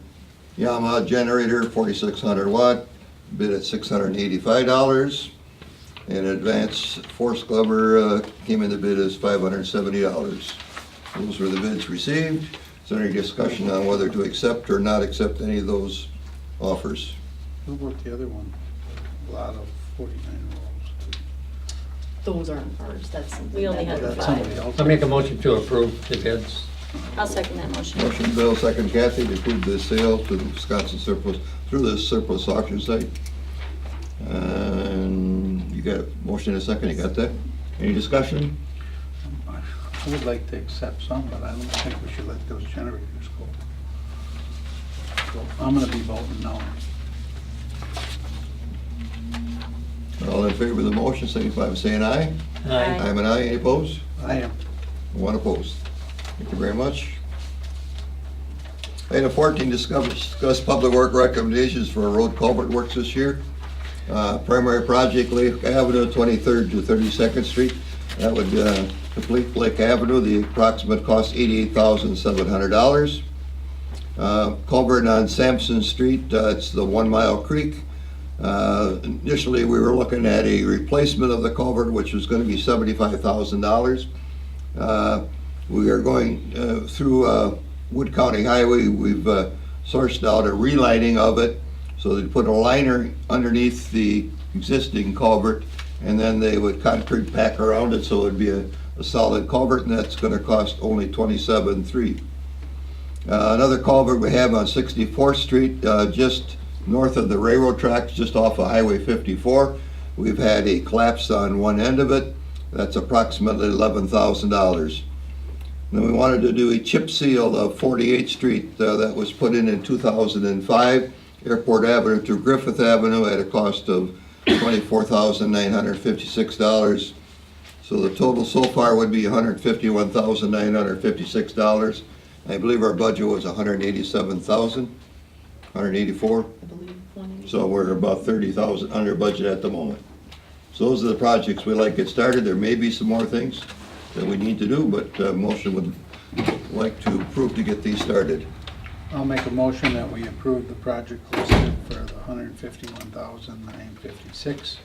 Yamaha generator, 4,600 watt, bid at $685. And advanced force glover came in the bid as $570. Those were the bids received. Is there any discussion on whether to accept or not accept any of those offers? Who wrote the other one? A lot of 49 rolls. Those aren't ours, that's something. We only that- had That's somebody 5. else. I'll make a motion to approve the bids. I'll second that motion. Motion Bill, second Kathy, to approve the sale to the Wisconsin surplus, through the surplus auction site. And you got a motion and a second, you got that? Any discussion? I would like to accept some, but I don't think we should let those generators go. So I'm gonna be voting no. All in favor of the motion, signify by saying aye. Aye. I'm an aye, any opposed? I am. One opposed. Thank you very much. Item 14, discuss public work recommendations for road culvert works this year. Primary project, Lake Avenue, 23rd to 32nd Street. That would complete Lake Avenue. The approximate cost, $88,700. Culvert on Sampson Street, it's the 1 Mile Creek. Initially, we were looking at a replacement of the culvert, which was going to be $75,000. We are going through Wood County Highway. We've sourced out a relining of it. So they put a liner underneath the existing culvert, and then they would concrete pack around it, so it'd be a solid culvert, and that's gonna cost only $27,300. Another culvert we have on 64th Street, just north of the railroad tracks, just off of Highway 54. We've had a collapse on one end of it. That's approximately $11,000. Then we wanted to do a chip seal of 48th Street that was put in 2005, Airport Avenue to Griffith Avenue, at a cost of $24,956. So the total so far would be $151,956. I believe our budget was $187,000, $184. I believe 180. So we're about $30,000 under budget at the moment. So those are the projects we like to get started. There may be some more things that we need to do, but motion would like to approve to get these started. I'll make a motion that we approve the project listed for the $151,956.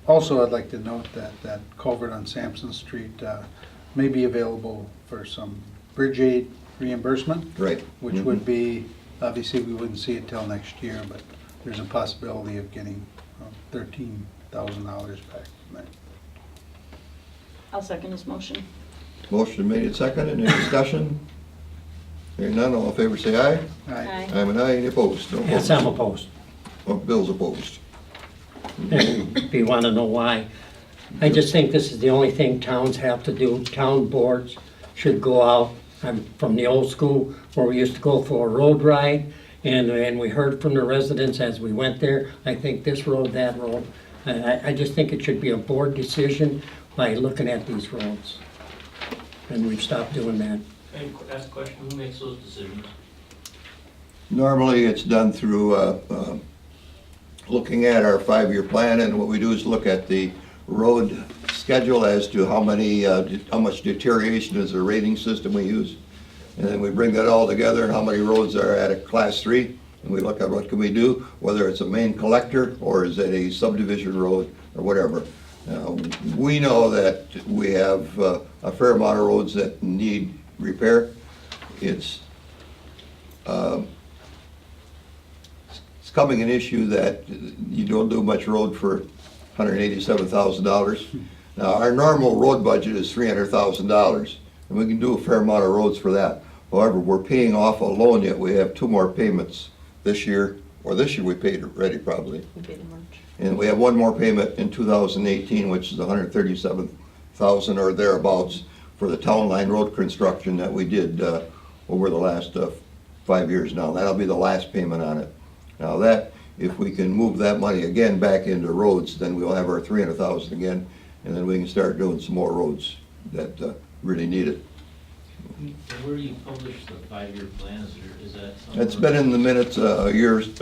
Also, I'd like to note that that culvert on Sampson Street may be available for some bridge aid reimbursement. Right. Which would be, obviously, we wouldn't see it till next year, but there's a possibility of getting $13,000 back from that. I'll second his motion. Motion made and seconded. Any discussion? Hearing none, all in favor say aye. Aye. I'm an aye. Any opposed? No Yes, I'm opposed. Oh, Bill's opposed. If you want to know why. I just think this is the only thing towns have to do. Town boards should go out. I'm from the old school where we used to go for a road ride, and we heard from the residents as we went there. I think this road, that road. I just think it should be a board decision by looking at these roads. And we've stopped doing that. Ask a question, who makes those decisions? Normally, it's done through looking at our 5-year plan, and what we do is look at the road schedule as to how much deterioration is the rating system we use. and then we bring that all together and how many roads are at a class 3, and we look at what can we do, whether it's a main collector or is it a subdivision road or whatever. We know that we have a fair amount of roads that need repair. It's becoming an issue that you don't do much road for $187,000. Now, our normal road budget is $300,000, and we can do a fair amount of roads for that. However, we're paying off a loan yet. We have 2 more payments this year, or this year we paid already probably. We paid in March. And we have 1 more payment in 2018, which is $137,000 or thereabouts for the town line road construction that we did over the last 5 years now. That'll be the last payment on it. Now that, if we can move that money again back into roads, then we'll have our $300,000 again, and then we can start doing some more roads that really need it. Where do you publish the 5-year plan? Is that somewhere? It's been in the minutes a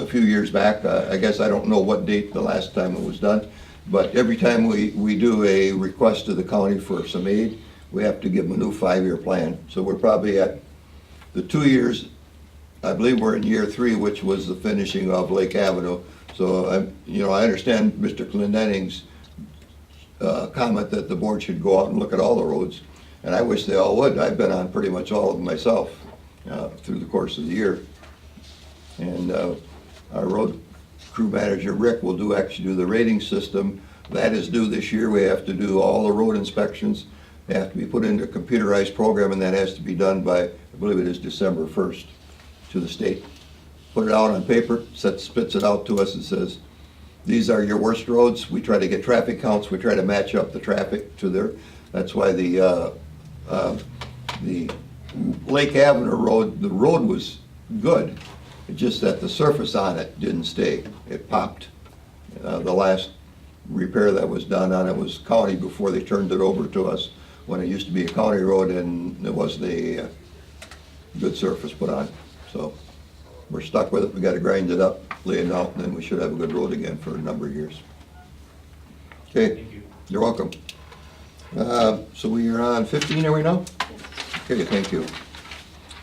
few years back. I guess I don't know what date the last time it was done, but every time we do a request to the county for some aid, we have to give them a new 5-year plan. So we're probably at the 2 years. I believe we're in year 3, which was the finishing of Lake Avenue. So I understand Mr. Clendenning's comment that the board should go out and look at all the roads, and I wish they all would. I've been on pretty much all of them myself through the course of the year. And our road crew manager, Rick, will actually do the rating system. That is due this year. We have to do all the road inspections. They have to be put into a computerized program, and that has to be done by, I believe it is December 1st, to the state. Put it out on paper, spits it out to us and says, these are your worst roads. We try to get traffic counts. We try to match up the traffic to their, that's why the Lake Avenue road, the road was good. It's just that the surface on it didn't stay. It popped. The last repair that was done on it was county before they turned it over to us, when it used to be a county road and there wasn't a good surface put on. So we're stuck with it. We got to grind it up, lay it out, and then we should have a good road again for a number of years. Okay. Thank you. You're welcome. So we are on 15, are we now? Okay, thank you.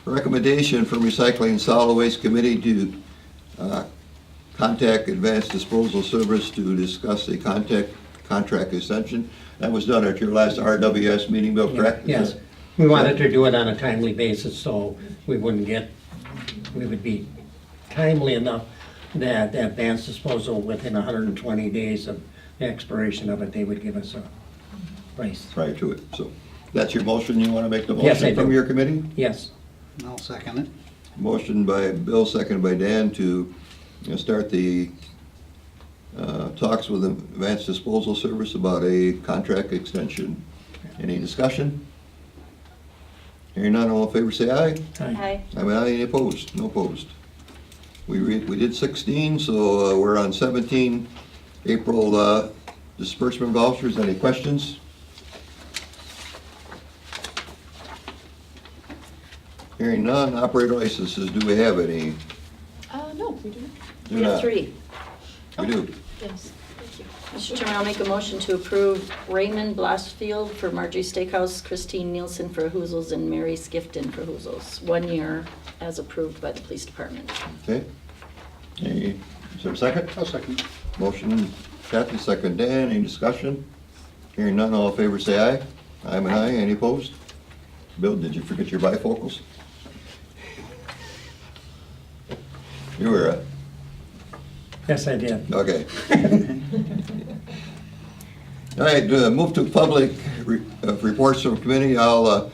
Recommendation from Recycling and Solid Waste Committee to contact Advanced Disposal Service to discuss a contract extension. That was done at your last RWS meeting, Bill, correct? Yes. We wanted to do it on a timely basis, so we would be timely enough that Advanced Disposal, within 120 days of the expiration of it, they would give us a price. Prior to it. So that's your motion. You want to make the Yes, I motion do. from your committee? Yes. I'll second it. Motion by Bill, seconded by Dan to start the talks with Advanced Disposal Service about a contract extension. Any discussion? Hearing none, all in favor say aye. Aye. I mean, any opposed? No opposed. We did 16, so we're on 17. April disbursement vouchers. Any questions? Hearing none. Operator licenses. Do we have any? No, we do not. Do We have not. 3. We do. Yes, thank you. Mr. Chairman, I'll make a motion to approve Raymond Blostfield for Marjorie Steakhouse, Christine Nielsen for Hoozles, and Mary Skifton for Hoozles. 1 year as approved by the police department. Okay. Is there a second? I'll second. Motion Kathy, second Dan. Any discussion? Hearing none, all in favor say aye. I'm an aye. Any opposed? Bill, did you forget your bifocals? You were, Yes, I did. okay. All right, move to public reports from committee. I'll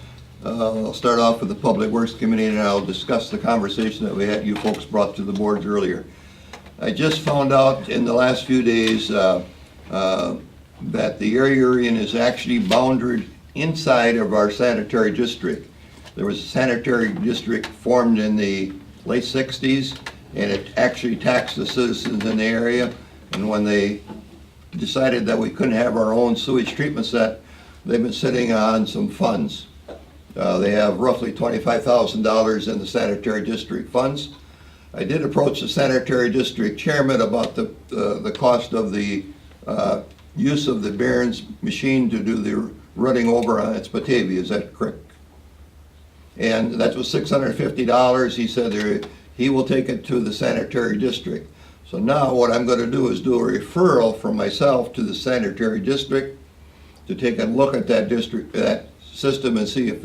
start off with the Public Works Committee, and I'll discuss the conversation that you folks brought to the boards earlier. I just found out in the last few days that the area you're in is actually bounded inside of our sanitary district. There was a sanitary district formed in the late 60s, and it actually taxed the citizens in the area. And when they decided that we couldn't have our own sewage treatment set, they've been sitting on some funds. They have roughly $25,000 in the sanitary district funds. I did approach the sanitary district chairman about the cost of the use of the Barron's machine to do the running over on its Batavia. Is that correct? And that was $650. He said he will take it to the sanitary district. So now what I'm gonna do is do a referral from myself to the sanitary district to take a look at that district, that system, and see if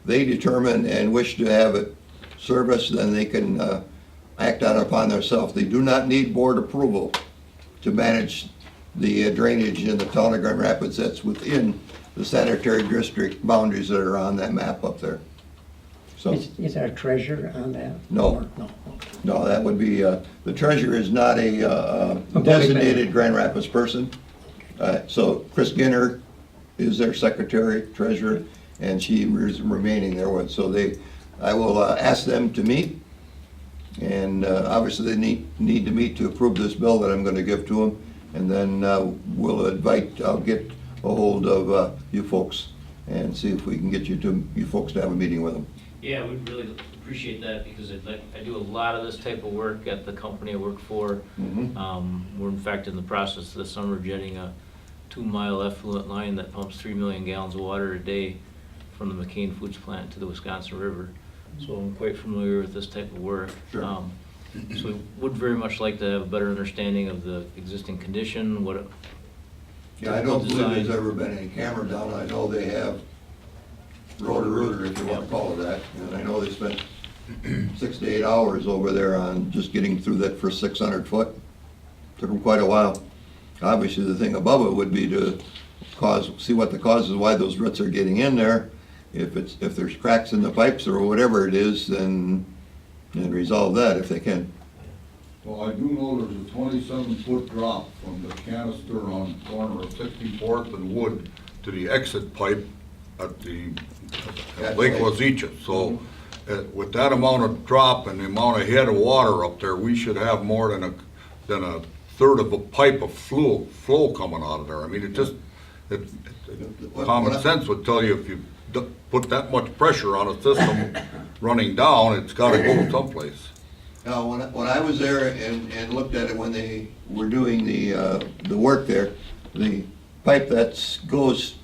they determine and wish to have it serviced, then they can act on it upon themselves. They do not need board approval to manage the drainage in the town of Grand Rapids. That's within the sanitary district boundaries that are on that map up there. So, Is there a treasurer on that? no, No. no, that would be, the treasurer is not a designated Grand Rapids person. So Chris Ginner is their secretary, treasurer, and she is remaining there with, so I will ask them to meet. And obviously they need to meet to approve this bill that I'm gonna give to them. And then I'll get a hold of you folks and see if we can get you folks to have a meeting with them. Yeah, we'd really appreciate that, because I do a lot of this type of work at the company I work for. We're in fact in the process this summer jetting a 2-mile effluent line that pumps 3 million gallons of water a day from the McCain Foods plant to the Wisconsin River. So I'm quite familiar with this type of work. Sure. So we would very much like to have a better understanding of the existing condition, Yeah, I don't believe there's ever been any camera down. I know they have rotor, if you want to call it that. And I know they spent 6 to 8 hours over there on just getting through that first 600 foot. Took them quite a while. Obviously, the thing above it would be to see what the cause is, why those roots are getting in there. If there's cracks in the pipes or whatever it is, then resolve that if they can. Well, I do know there's a 27-foot drop from the canister on the corner of 64th and Wood to the exit pipe at Lake Wazecha. So with that amount of drop and the amount of head of water up there, we should have more than a third of a pipe of flow coming out of there. I mean, common sense would tell you if you put that much pressure on a system running down, it's got to go someplace. Now, when I was there and looked at it when they were doing the work there, the pipe that goes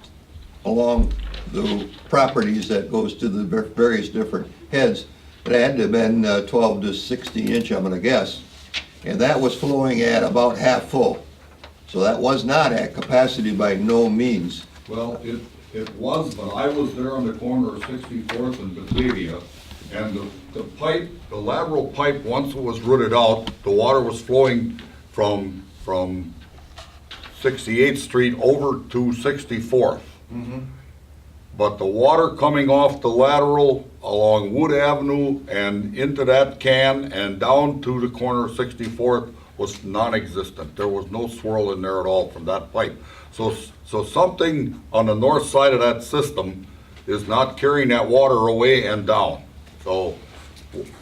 along the properties that goes to the various different heads, it had to have been 12 to 16 inch, I'm gonna guess. And that was flowing at about half full. So that was not at capacity by no means. Well, it was, but I was there on the corner of 64th and Batavia, and the lateral pipe, once it was rooted out, the water was flowing from 68th Street over to 64th. But the water coming off the lateral along Wood Avenue and into that can and down to the corner of 64th was non-existent. There was no swirl in there at all from that pipe. So something on the north side of that system is not carrying that water away and down. So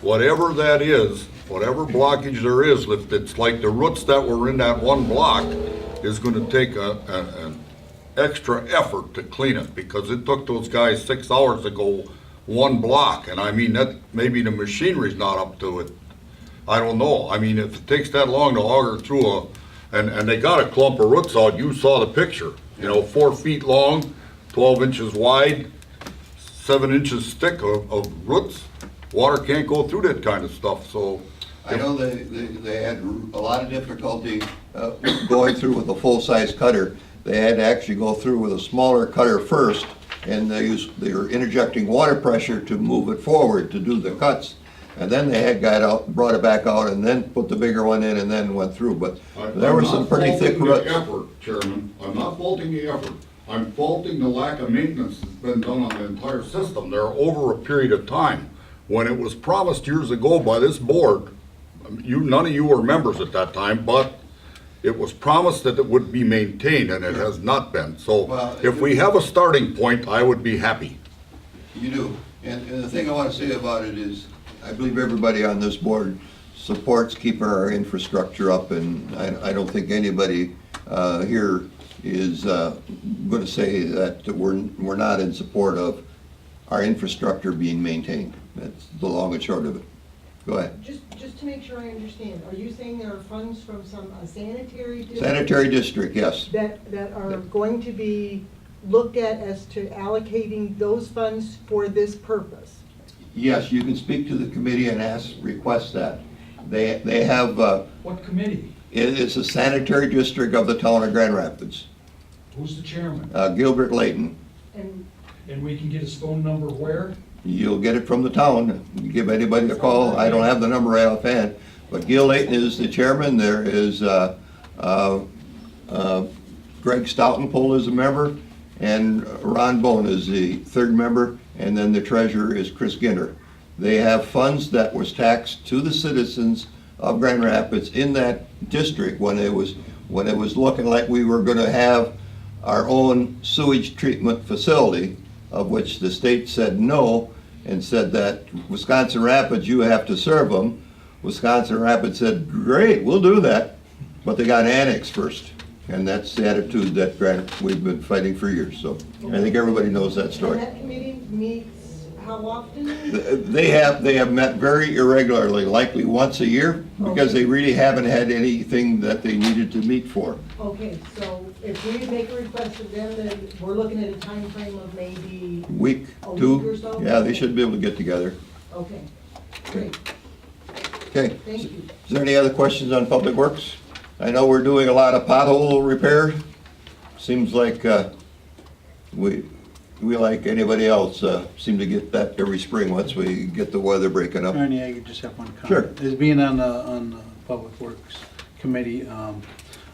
whatever that is, whatever blockage there is, if it's like the roots that were in that one block, is going to take an extra effort to clean it, because it took those guys 6 hours to go one block. And I mean, that maybe the machinery's not up to it. I don't know. I mean, if it takes that long to auger through and they got a clump of roots out, you saw the picture, 4 feet long, 12 inches wide, 7 inches thick of roots. Water can't go through that kind of stuff, so. I know they had a lot of difficulty going through with a full-size cutter. They had to actually go through with a smaller cutter first, and they were interjecting water pressure to move it forward to do the cuts. And then they had brought it back out and then put the bigger one in and then went through. But there were some pretty thick roots. I'm not faulting the effort, Chairman. I'm not faulting the effort. I'm faulting the lack of maintenance that's been done on the entire system there over a period of time. When it was promised years ago by this board, none of you were members at that time, but it was promised that it would be maintained, and it has not been. So if we have a starting point, I would be happy. You do. And the thing I want to say about it is, I believe everybody on this board supports keeping our infrastructure up, and I don't think anybody here is going to say that we're not in support of our infrastructure being maintained. That's the long and short of it. Go ahead. Just to make sure I understand, are you saying there are funds from some sanitary district? Sanitary district, yes. That are going to be looked at as to allocating those funds for this purpose? Yes, you can speak to the committee and request that. They have, What committee? it's a sanitary district of the town of Grand Rapids. Who's the chairman? Gilbert Layton. And we can get his phone number where? You'll get it from the town. You give anybody a call. I don't have the number right offhand, but Gil Layton is the chairman. There is Greg Stoutenpole is a member, and Ron Bone is the third member, and then the treasurer is Chris Ginter. They have funds that was taxed to the citizens of Grand Rapids in that district when it was looking like we were going to have our own sewage treatment facility, of which the state said no, and said that Wisconsin Rapids, you have to serve them. Wisconsin Rapids said, great, we'll do that, but they got annexed first. And that's the attitude that we've been fighting for years, so I think everybody knows that story. And that committee meets how often? They have met very irregularly, likely once a year, because they really haven't had anything that they needed to meet for. Okay, so if we make a request of them, then we're looking at a time frame of maybe Week, a two, week or so? yeah, they should be able to get together. Okay, great. Okay. Thank you. Is there any other questions on Public Works? I know we're doing a lot of pothole repair. Seems like we like anybody else, seem to get that every spring once we get the weather breaking up. Ernie, I just have one comment. Sure. As being on the Public Works Committee,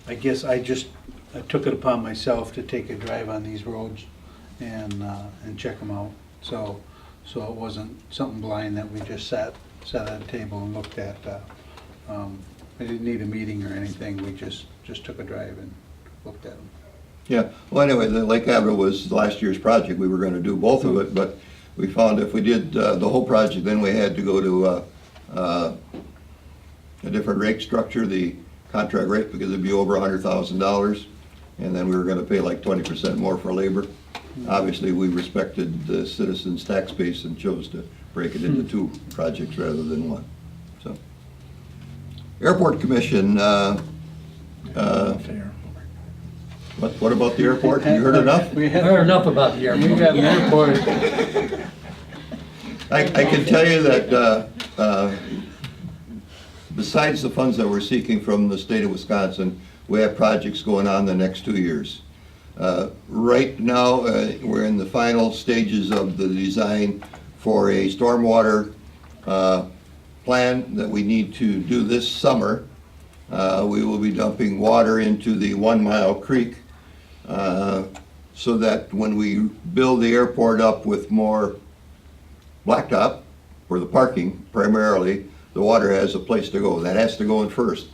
I guess I took it upon myself to take a drive on these roads and check them out. So it wasn't something blind that we just sat at a table and looked at. I didn't need a meeting or anything, we just took a drive and looked at them. Yeah, well, anyway, the Lake Avenue was last year's project. We were going to do both of it, but we found if we did the whole project, then we had to go to a different rate structure, the contract rate, because it'd be over $100,000, and then we were going to pay like 20% more for labor. Obviously, we respected the citizens' tax base and chose to break it into two projects rather than one. So, Airport Commission. What about the airport? You heard enough? I heard enough about the airport. We got an airport. I can tell you that besides the funds that we're seeking from the state of Wisconsin, we have projects going on the next 2 years. Right now, we're in the final stages of the design for a stormwater plan that we need to do this summer. We will be dumping water into the 1 Mile Creek so that when we build the airport up with more blacktop for the parking primarily, the water has a place to go. That has to go in first.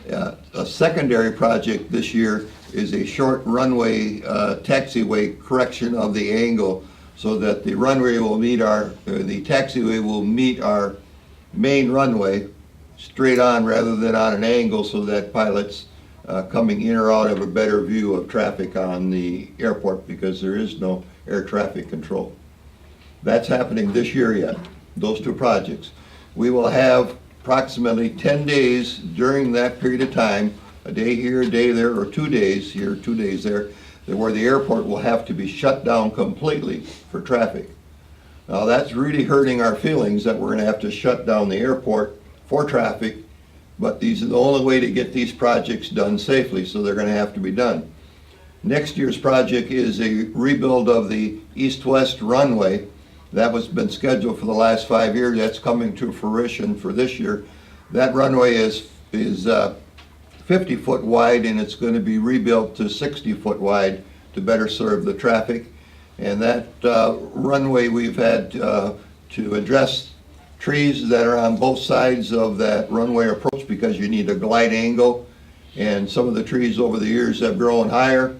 A secondary project this year is a short runway taxiway correction of the angle so that the runway will meet the taxiway will meet our main runway straight on rather than on an angle, so that pilots coming in or out have a better view of traffic on the airport, because there is no air traffic control. That's happening this year yet, those two projects. We will have approximately 10 days during that period of time, a day here, a day there, or 2 days here, 2 days there, where the airport will have to be shut down completely for traffic. Now that's really hurting our feelings that we're going to have to shut down the airport for traffic, but these are the only way to get these projects done safely, so they're going to have to be done. Next year's project is a rebuild of the east-west runway. That was been scheduled for the last 5 years. That's coming to fruition for this year. That runway is 50 foot wide, and it's going to be rebuilt to 60 foot wide to better serve the traffic. And that runway, we've had to address trees that are on both sides of that runway approach, because you need a glide angle, and some of the trees over the years have grown higher,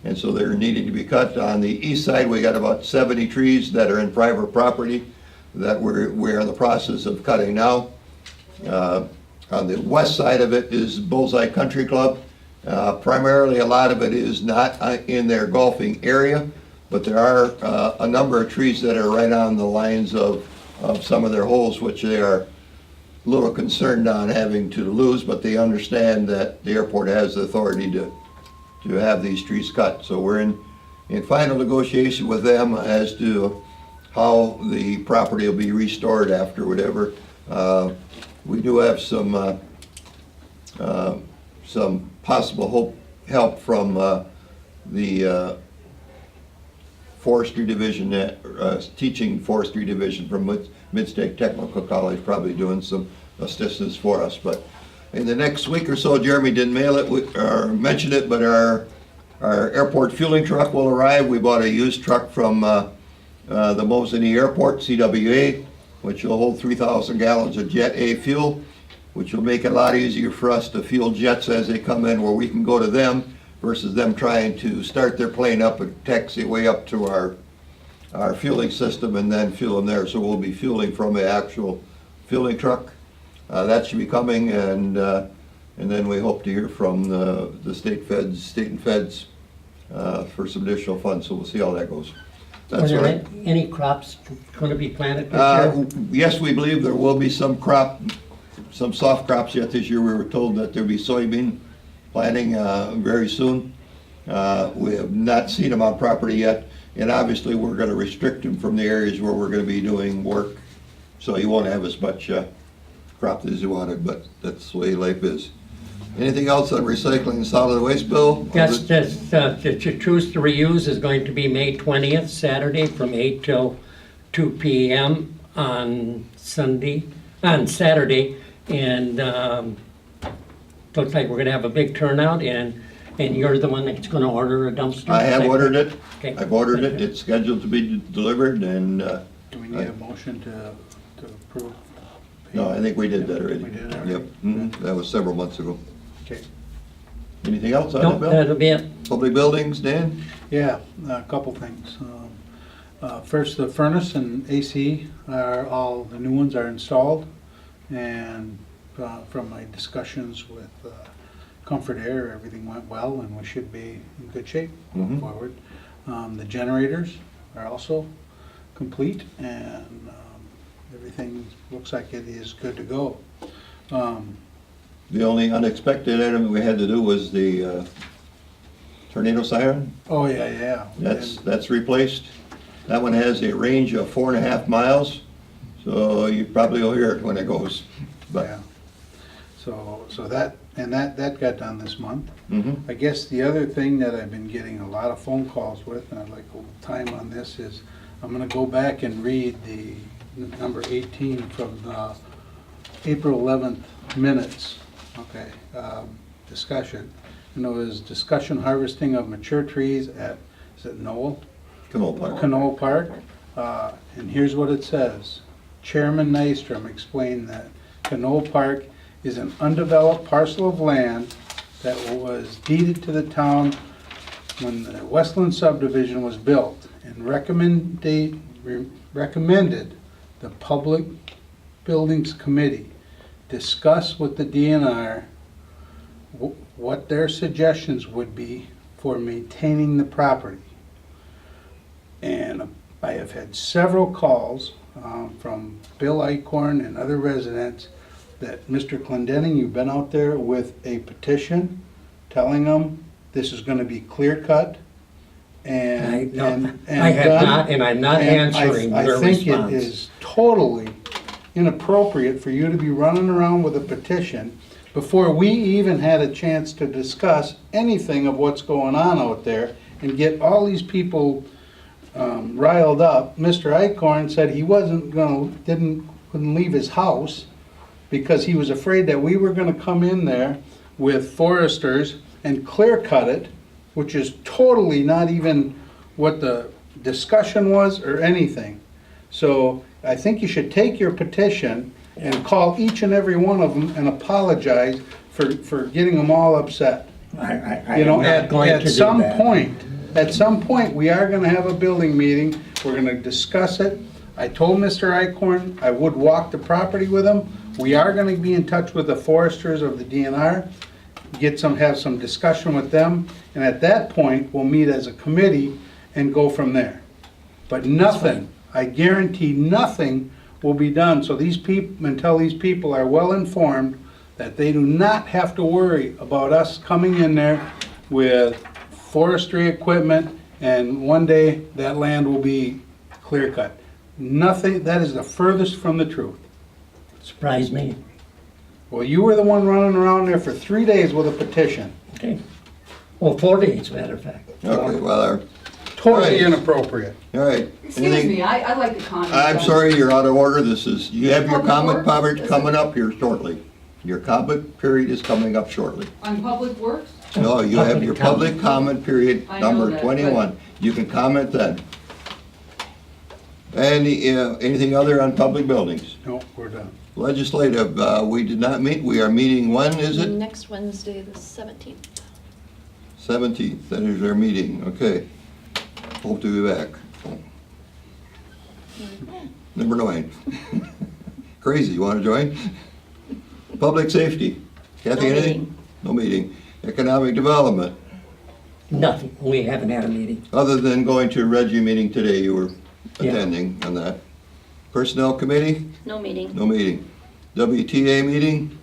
and so they're needing to be cut. On the east side, we got about 70 trees that are in private property that we're in the process of cutting now. On the west side of it is Bullseye Country Club. Primarily, a lot of it is not in their golfing area, but there are a number of trees that are right on the lines of some of their holes, which they are a little concerned on having to lose, but they understand that the airport has the authority to have these trees cut. So we're in in final negotiation with them as to how the property will be restored after whatever. We do have some possible help from the forestry division, teaching forestry division from Mid-State Technical College, probably doing some assistance for us. But in the next week or so, Jeremy didn't mail it or mention it, but our airport fueling truck will arrive. We bought a used truck from the Mosinee Airport, CWA, which will hold 3,000 gallons of Jet A fuel, which will make it a lot easier for us to fuel jets as they come in, where we can go to them versus them trying to start their plane up and taxi way up to our fueling system and then fuel them there. So we'll be fueling from an actual fueling truck. That should be coming, and then we hope to hear from the state and feds for some additional funds. So we'll see how that goes. That's Are there right. any crops going to be planted this year? Yes, we believe there will be some soft crops yet this year. We were told that there'll be soybean planting very soon. We have not seen them on property yet, and obviously we're going to restrict them from the areas where we're going to be doing work, so you won't have as much crop as you wanted, but that's the way life is. Anything else on recycling and solid waste, Bill? Yes, the Choose to Reuse is going to be May 20th, Saturday, from 8 till 2 p.m. on Saturday, and looks like we're going to have a big turnout, and you're the one that's going to order a dumpster? I have ordered it. Okay. I've ordered it. It's scheduled to be delivered, and Do we need a motion to approve? no, I think we did that already. We did already? Yep, that was several months ago. Okay. Anything else on No, that, Bill? that'll be it. Public buildings, Dan? Yeah, a couple things. First, the furnace and AC all the new ones are installed, and from my discussions with Comfort Air, everything went well, and we should be in good shape going forward. The generators are also complete, and everything looks like it is good to go. The only unexpected item we had to do was the tornado siren. Oh, yeah. That's replaced. That one has a range of 4.5 miles, so you probably will hear it when it goes. But Yeah. So that got done this month. Mhm. I guess the other thing that I've been getting a lot of phone calls with, and I'd like a little time on this, is I'm gonna go back and read the number 18 from the April 11th minutes, okay, discussion. And it was discussion harvesting of mature trees at, is it Knoll? Knoll Park. Knoll Park. And here's what it says. Chairman Nystrom explained that Knoll Park is an undeveloped parcel of land that was deeded to the town when the Westland subdivision was built, and recommended the Public Buildings Committee discuss with the DNR what their suggestions would be for maintaining the property. And I have had several calls from Bill Eichhorn and other residents that, Mr. Clendenning, you've been out there with a petition telling them this is gonna be clear cut and I have done. not, and I'm not And answering their I think it response. is totally inappropriate for you to be running around with a petition before we even had a chance to discuss anything of what's going on out there and get all these people riled up. Mr. Eichhorn said he couldn't leave his house because he was afraid that we were gonna come in there with foresters and clear cut it, which is totally not even what the discussion was or anything. So I think you should take your petition and call each and every one of them and apologize for getting them all upset. You know, at some point, we are gonna have a building meeting, we're gonna discuss it. I told Mr. Eichhorn I would walk the property with him. We are gonna be in touch with the foresters of the DNR, have some discussion with them, and at that point, we'll meet as a committee and go from there. But nothing, I guarantee nothing will be done, so these people, until these people are well informed that they do not have to worry about us coming in there with forestry equipment and one day that land will be clear cut. Nothing, that is the furthest from the truth. Surprised me. Well, you were the one running around there for 3 days with a petition. Okay. Well, 4 days, matter of fact. Okay, well, Totally Right. inappropriate. all right. Excuse Anything- me, I'd like to comment. I'm on- sorry, you're out of order. This is, you have your Public comment Works? period coming up here shortly. Your comment period is coming up shortly. On Public Works? No, you have your public comment period, I know number that, 21. You can comment then. Anything other on public buildings? No, we're done. Legislative, we did not meet. We are meeting, when is it? Next Wednesday, the 17th. 17th, that is our meeting, okay. Hope to be back. Number 9. Crazy, you want to join? Public safety. Kathy, No anything? meeting. No meeting. Economic development, Nothing. We haven't had a meeting. other than going to a Reggie meeting today, you were Yeah. attending on that. Personnel committee, No meeting. no meeting. WTA meeting,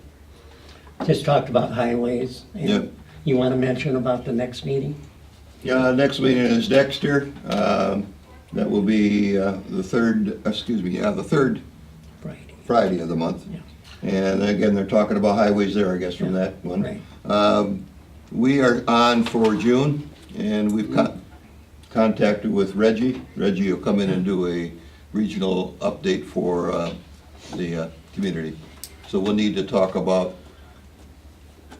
Just talked about highways. and Yep. You want to mention about the next meeting? next meeting is Dexter. That will be the third Friday. Friday of the month. And again, they're talking about highways there, I guess, from that one. Right. We are on for June, and we've contacted with Reggie. Reggie will come in and do a regional update for the community. So we'll need to talk about,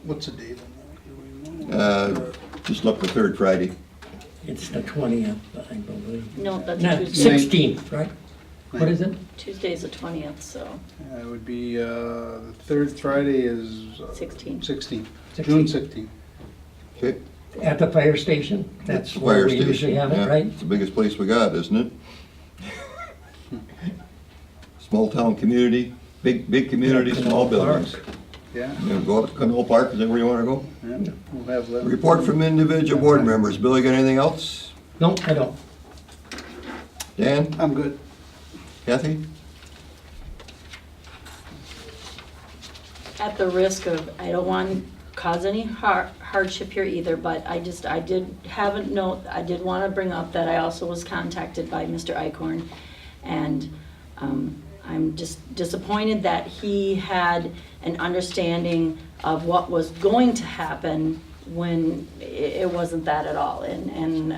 What's the date on that? Do we know? just look the third Friday. It's the 20th, I believe. No, that's No, Tuesday. 16th, right? What is it? Tuesday's the 20th, so It would be, the third Friday is 16th. 16th, June 16th. Okay? At the fire station? That's The where fire we usually station, have yeah. it, right? It's the biggest place we got, isn't it? Small town community, big community, Yeah, small Canal buildings. Park. Yeah, You know, go up to Canal Park, is that where you wanna go? yeah, we'll have. Report from individual board members. Bill, you got anything else? No, I don't. Dan? I'm good. Kathy? At the risk of, I don't want to cause any hardship here either, but I did have a note, I did want to bring up that I also was contacted by Mr. Icorn, and I'm just disappointed that he had an understanding of what was going to happen when it wasn't that at all. And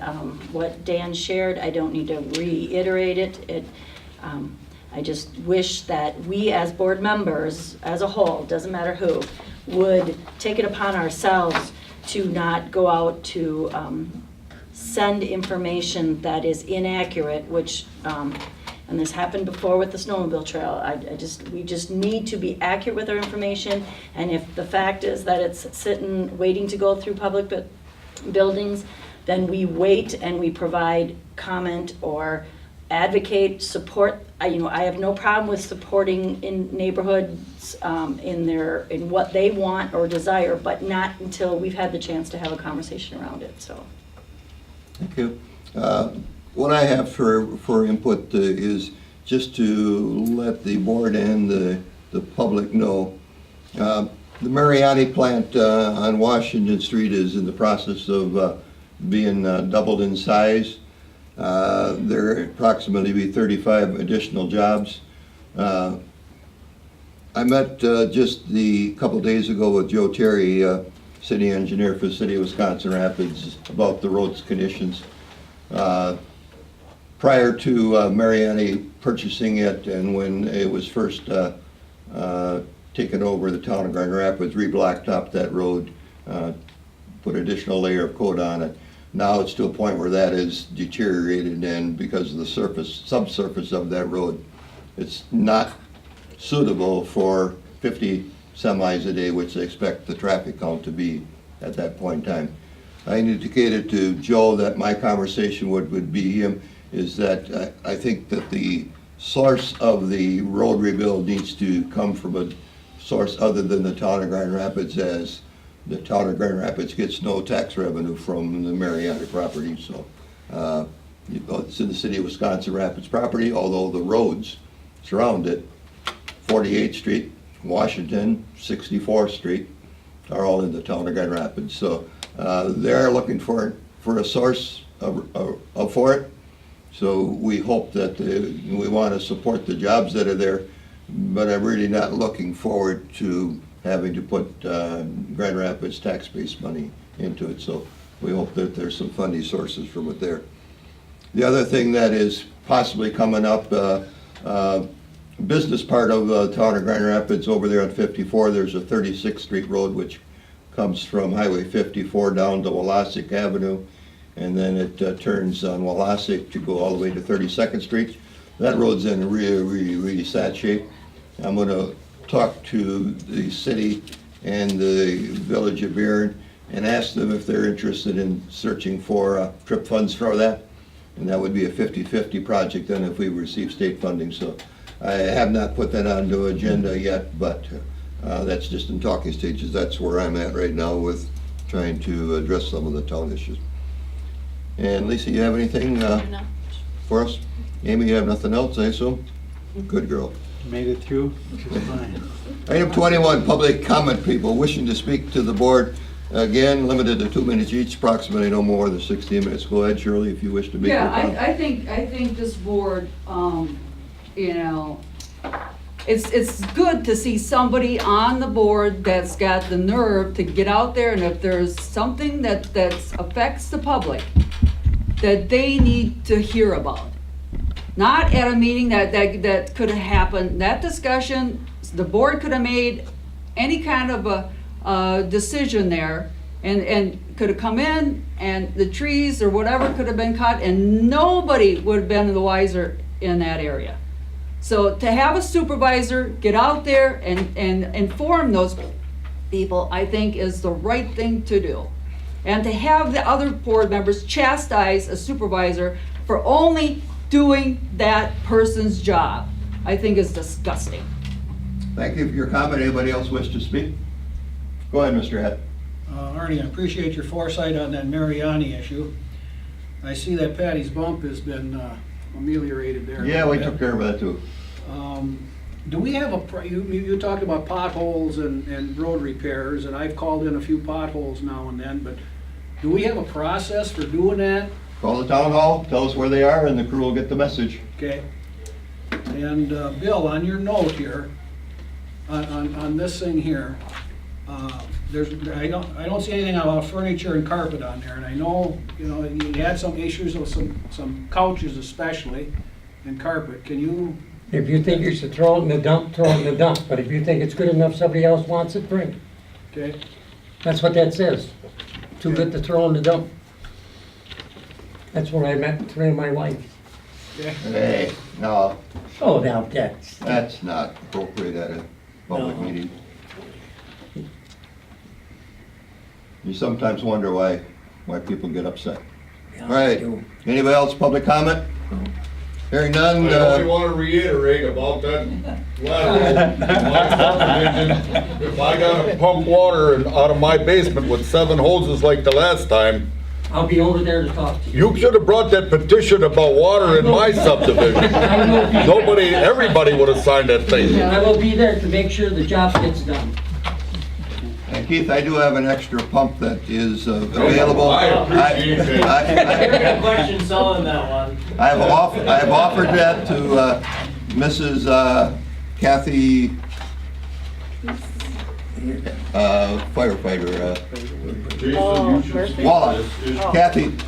what Dan shared, I don't need to reiterate it. I just wish that we as board members, as a whole, doesn't matter who, would take it upon ourselves to not go out to send information that is inaccurate, which, and this happened before with the snowmobile trail. We just need to be accurate with our information, and if the fact is that it's sitting, waiting to go through public buildings, then we wait and we provide comment or advocate, support. I have no problem with supporting in neighborhoods in what they want or desire, but not until we've had the chance to have a conversation around it, so. Thank you. What I have for input is just to let the board and the public know. The Mariani plant on Washington Street is in the process of being doubled in size. There approximately be 35 additional jobs. I met just a couple days ago with Joe Terry, city engineer for the city of Wisconsin Rapids, about the roads conditions. Prior to Mariani purchasing it, and when it was first taken over, the town of Grand Rapids re-blacktop that road, put additional layer of coat on it. Now it's to a point where that is deteriorated, and because of the subsurface of that road, it's not suitable for 50 semis a day, which they expect the traffic count to be at that point in time. I indicated to Joe that my conversation would be him, is that I think that the source of the road rebuild needs to come from a source other than the town of Grand Rapids, as the town of Grand Rapids gets no tax revenue from the Mariani property, so it's in the city of Wisconsin Rapids property, although the roads surround it, 48th Street, Washington, 64th Street, are all in the town of Grand Rapids. So they're looking for a source for it. So we hope that, we want to support the jobs that are there, but I'm really not looking forward to having to put Grand Rapids tax base money into it. So we hope that there's some funding sources from it there. The other thing that is possibly coming up, business part of the town of Grand Rapids over there on 54, there's a 36th Street Road which comes from Highway 54 down to Wallace Avenue, and then it turns on Wallace to go all the way to 32nd Street. That road's in really sad shape. I'm going to talk to the city and the village of Erin and ask them if they're interested in searching for trip funds for that. And that would be a 50-50 project then if we receive state funding. So I have not put that on the agenda yet, but that's just in talking stages. That's where I'm at right now with trying to address some of the town issues. And Lisa, you have anything for us? Amy, you have nothing else, I assume? Good girl. Made it through, which is fine. Item 21, public comment. People wishing to speak to the board. Again, limited to 2 minutes each, approximately no more than 16 minutes. Go ahead, Shirley, if you wish to make your comment. I think this board, you know, it's good to see somebody on the board that's got the nerve to get out there, and if there's something that affects the public, that they need to hear about. Not at a meeting that could have happened, that discussion, the board could have made any kind of a decision there, and could have come in, and the trees or whatever could have been cut, and nobody would have been the wiser in that area. So to have a supervisor get out there and inform those people, I think is the right thing to do. And to have the other board members chastise a supervisor for only doing that person's job, I think is disgusting. Thank you for your comment. Anybody else wish to speak? Go ahead, Mr. Head. Arnie, I appreciate your foresight on that Mariani issue. I see that Patty's bump has been ameliorated there. Yeah, we took care of that too. Do we have you talked about potholes and road repairs, and I've called in a few potholes now and then, but do we have a process for doing that? Call the town hall, tell us where they are, and the crew will get the message. Okay. And Bill, on your note here, on this thing here, I don't see anything about furniture and carpet on there, and I know, you know, you had some issues with some couches especially, and carpet. Can you? If you think you should throw it in the dump, throw it in the dump. But if you think it's good enough, somebody else wants it, bring it. Okay. That's what that says. Too good to throw in the dump. That's what I meant to my wife. Okay. Hey, no. Oh, now that's not appropriate at a public meeting. You sometimes wonder why people get upset. Yeah, All right. Anybody else public comment? Hearing none. I only want to reiterate about that lateral. My subdivision. If I gotta pump water out of my basement with 7 hoses like the last time, I'll be over there to talk to you. you should have brought that petition about water in my subdivision. Everybody would have signed that thing. I will be there to make sure the job gets done. And Keith, I do have an extra pump that is available. I appreciate that. Question selling that one. I have offered that to Mrs. Kathy, firefighter, Wallach.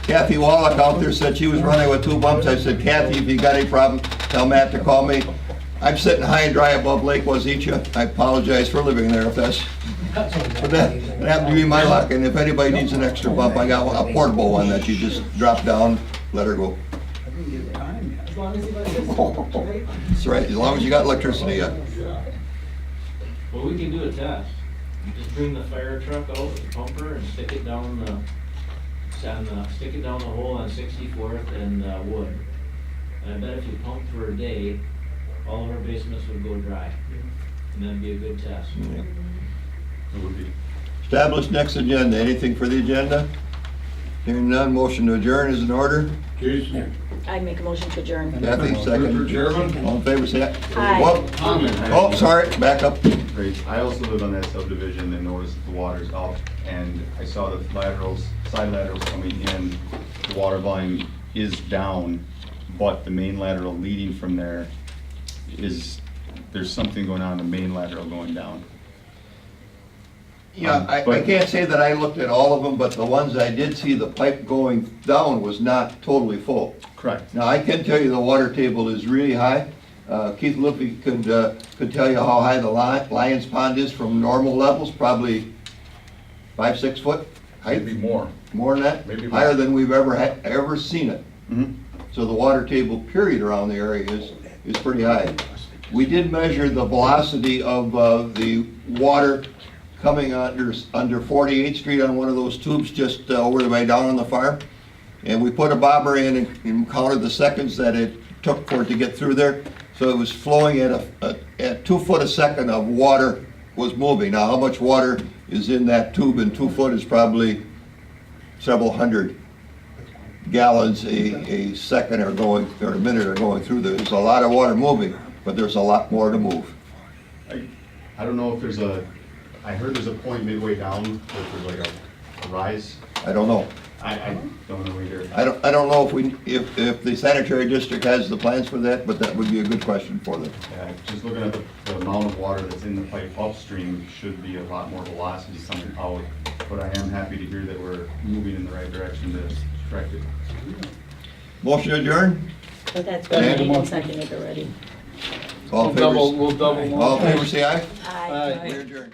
Kathy Wallach out there said she was running with 2 pumps. I said, Kathy, if you got any problem, tell Matt to call me. I'm sitting high and dry above Lake Wazeecha. I apologize for living there if that's, but that happened to be my luck. And if anybody needs an extra pump, I got a portable one that you just drop down, let her go. As long as you let us, right? That's right, as long as you got electricity, yeah. Well, we can do a test. You just bring the fire truck out with the pumper and stick it down the hole on 64th and Wood. And I bet if you pumped for a day, all of our basements would go dry. And that'd be a good test. Yeah. It would be. Establish next agenda. Anything for the agenda? Hearing none, motion to adjourn is in order. Jason? I make a motion to adjourn. Kathy, second. Mr. Chairman? All in favor, say aye. Aye. Whoop. Oh, sorry, back up. Great. I also live on that subdivision and noticed the water's out, and I saw the side laterals coming in the water volume is down, but the main lateral leading from there there's something going on, the main lateral going down. Yeah, I But- can't say that I looked at all of them, but the ones I did see, the pipe going down was not totally full. Correct. Now, I can tell you the water table is really high. Keith Lippy could tell you how high the Lions Pond is from normal levels, probably 5, 6 foot height. Maybe more. More than that? Maybe more. Higher than we've ever seen it. Mhm. So the water table period around the area is pretty high. We did measure the velocity of the water coming under 48th Street on one of those tubes just over the way down on the farm. And we put a bobber in and counted the seconds that it took for it to get through there. So it was flowing at 2 foot a second of water was moving. Now, how much water is in that tube in 2 foot is probably several hundred gallons a second or a minute are going through there. There's a lot of water moving, but there's a lot more to move. I don't know if I heard there's a point midway down where there's like a rise. I don't know. I don't know either. I don't know if the sanitary district has the plans for that, but that would be a good question for them. Yeah, just looking at the amount of water that's in the pipe upstream, should be a lot more velocity coming out. But I am happy to hear that we're moving in the right direction to correct it. Motion adjourned? But that's Second. been made and seconded already. All in favor? We'll double. All in favor, say aye. Aye. We adjourn.